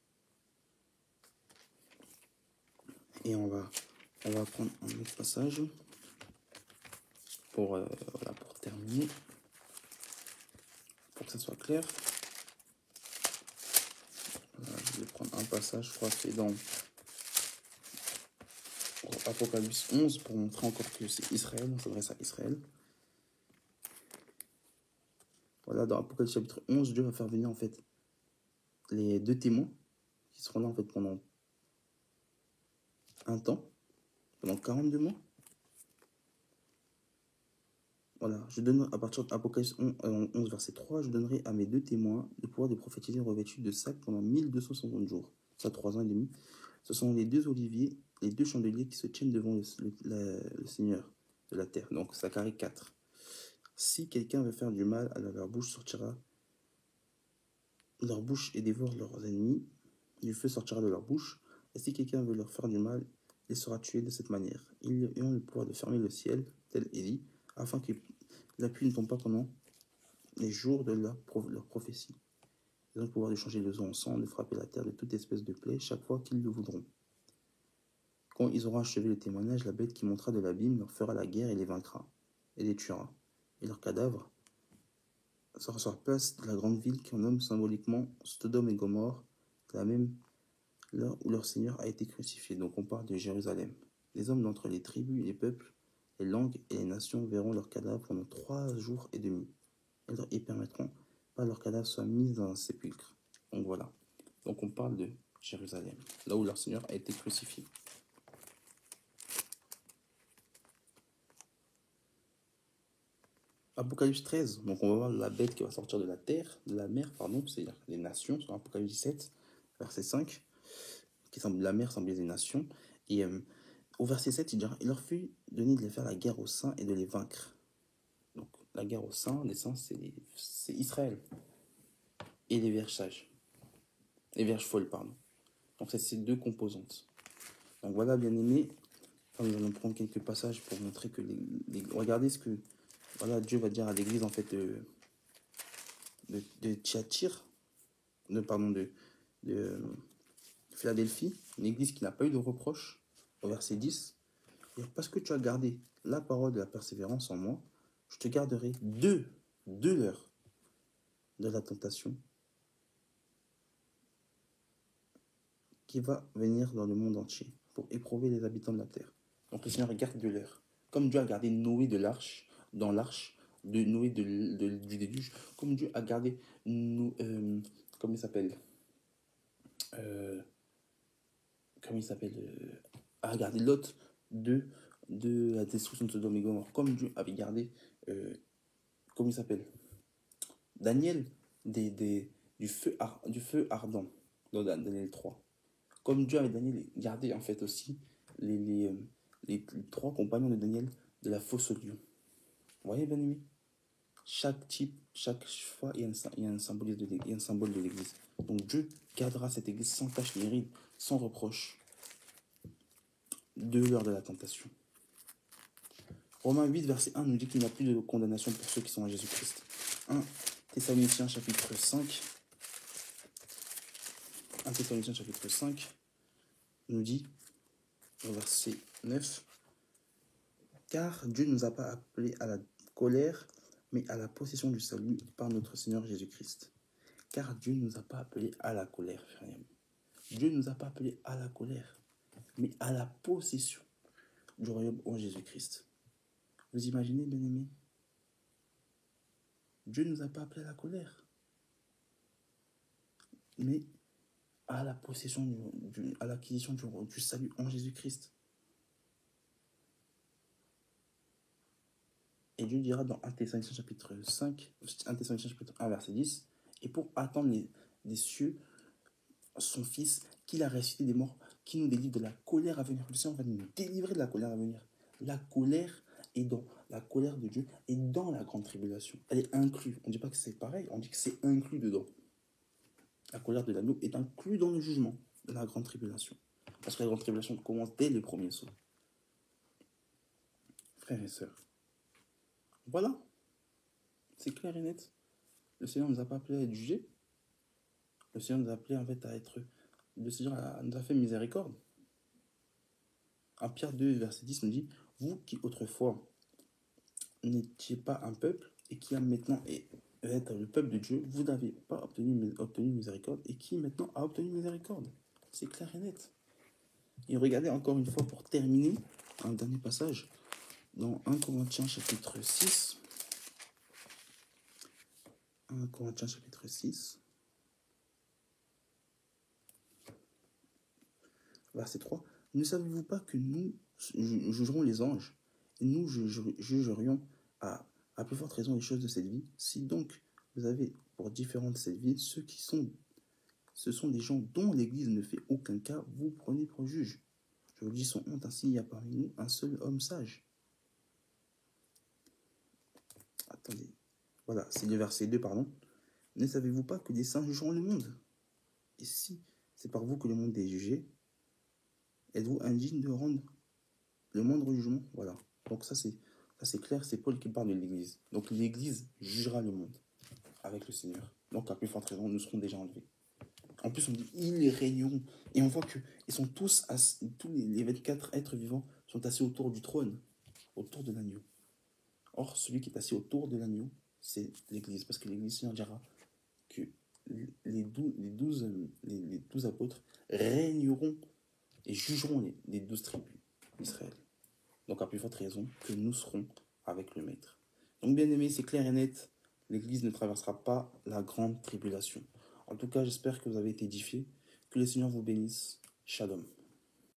Et on va prendre un autre passage pour terminer, pour que ça soit clair. Voilà, je vais prendre un passage, je crois que c'est dans Apocalypse 11 pour montrer encore que c'est Israël, on s'adresse à Israël. Voilà, dans Apocalypse chapitre 11, Dieu va faire venir en fait les deux témoins qui seront là en fait pendant un temps, pendant 42 mois. Voilà, je donne à partir d'Apocalypse 11, verset 3, je donnerai à mes deux témoins le pouvoir de prophétiser revêtus de sacs pendant 1260 jours, ça 3 ans et demi. Ce sont les deux oliviers, les deux chandeliers qui se tiennent devant le Seigneur de la terre. Donc Zacharie 4. Si quelqu'un veut faire du mal, alors leur bouche sortira, leur bouche et dévore leurs ennemis, du feu sortira de leur bouche. Et si quelqu'un veut leur faire du mal, il sera tué de cette manière. Ils ont le pouvoir de fermer le ciel, tel Élie, afin que la pluie ne tombe pas pendant les jours de leur prophétie. Ils ont le pouvoir de changer les eaux en sang, de frapper la terre de toute espèce de plaie chaque fois qu'ils le voudront. Quand ils auront achevé le témoignage, la bête qui montera de l'abîme leur fera la guerre et les vaincra, et les tuera. Et leurs cadavres sera sur la place de la grande ville qu'on nomme symboliquement Sodome et Gomorrhe, la même là où leur Seigneur a été crucifié. Donc on parle de Jérusalem. Les hommes d'entre les tribus, les peuples, les langues et les nations verront leurs cadavres pendant 3 jours et demi. Et permettront pas leurs cadavres soient mis dans un sépulcre. Donc voilà. Donc on parle de Jérusalem, là où leur Seigneur a été crucifié. Apocalypse 13, donc on va voir la bête qui va sortir de la terre, de la mer, pardon, c'est-à-dire les nations, sur Apocalypse 17, verset 5, qui semble, la mer semblait des nations. Et au verset 7, il dira, il leur fut donné de les faire la guerre aux saints et de les vaincre. Donc la guerre aux saints, les saints, c'est Israël. Et les vierges sages. Les vierges folles, pardon. Donc c'est ces deux composantes. Donc voilà, bien aimés, enfin, nous allons prendre quelques passages pour montrer que regardez ce que voilà, Dieu va dire à l'église en fait de Thyatire, de Philadelphie, une église qui n'a pas eu de reproche, au verset 10. Et parce que tu as gardé la parole de la persévérance en moi, je te garderai de l'heure de la tentation qui va venir dans le monde entier pour éprouver les habitants de la terre. Donc le Seigneur garde de l'heure. Comme Dieu a gardé Noé de l'arche, dans l'arche, de Noé du déluge, comme Dieu a gardé, comment il s'appelle a gardé Lot de la destruction de Sodome et Gomorrhe. Comme Dieu avait gardé, comment il s'appelle, Daniel, du feu ardent, dans Daniel 3. Comme Dieu avait Daniel gardé en fait aussi les, les, euh, les 3 compagnons de Daniel de la fosse au lion. Vous voyez, bien aimé? Chaque fois, il y a un symbole de l'Église. Donc Dieu gardera cette Église sans tache ni ride, sans reproche, de l'heure de la tentation. Romains 8, verset 1 nous dit qu'il n'y a plus de condamnation pour ceux qui sont en Jésus-Christ. 1 Thessaloniciens chapitre 5. 1 Thessaloniciens chapitre 5 nous dit, au verset 9, car Dieu ne nous a pas appelés à la colère, mais à la possession du salut par notre Seigneur Jésus-Christ. Car Dieu ne nous a pas appelés à la colère, frère. Dieu ne nous a pas appelés à la colère, mais à la possession du royaume en Jésus-Christ. Vous imaginez, bien-aimés? Dieu ne nous a pas appelés à la colère, mais à la possession, à l'acquisition du salut en Jésus-Christ. Et Dieu dira dans 1 Thessaloniciens chapitre 5, 1 Thessaloniciens chapitre 1, verset 10, et pour attendre des cieux, son Fils, qu'il a ressuscité des morts, qui nous délivre de la colère à venir. Le Seigneur va nous délivrer de la colère à venir. La colère est dans la colère de Dieu et dans la grande tribulation. Elle est inclue. On ne dit pas que c'est pareil, on dit que c'est inclus dedans. La colère de l'agneau est inclue dans le jugement de la grande tribulation. Parce que la grande tribulation commence dès le premier saut. Frères et sœurs, voilà, c'est clair et net. Le Seigneur ne nous a pas appelés à être jugés. Le Seigneur nous a appelés en fait à être... Le Seigneur nous a fait miséricorde. En Pierre 2, verset 10 nous dit, vous qui autrefois n'étiez pas un peuple et qui a maintenant être le peuple de Dieu, vous n'avez pas obtenu miséricorde et qui maintenant a obtenu miséricorde. C'est clair et net. Et regardez encore une fois pour terminer un dernier passage dans 1 Corinthiens chapitre 6. 1 Corinthiens chapitre 6. Verset 3. Ne savez-vous pas que nous jugerons les anges et nous jugerions à plus forte raison les choses de cette vie? Si donc vous avez pour différente cette vie ce sont des gens dont l'Église ne fait aucun cas, vous prenez pour juge. Je vous dis sans honte, ainsi il y a parmi nous un seul homme sage. Attendez, voilà, c'est le verset 2, pardon. Ne savez-vous pas que des saints jugeront le monde? Et si c'est par vous que le monde est jugé, êtes-vous indigne de rendre le moindre jugement? Voilà. Donc ça c'est clair, c'est Paul qui parle de l'Église. Donc l'Église jugera le monde avec le Seigneur. Donc à plus forte raison, nous serons déjà enlevés. En plus, on dit ils régneront. Et on voit qu'ils sont tous les 24 êtres vivants sont assis autour du trône, autour de l'agneau. Or, celui qui est assis autour de l'agneau, c'est l'Église. Parce que l'Église, Seigneur dira que les 12 apôtres régneront et jugeront les 12 tribus d'Israël. Donc, à plus forte raison que nous serons avec le Maître. Donc, bien aimé, c'est clair et net, l'Église ne traversera pas la grande tribulation. En tout cas, j'espère que vous avez été édifiés. Que le Seigneur vous bénisse. Shalom.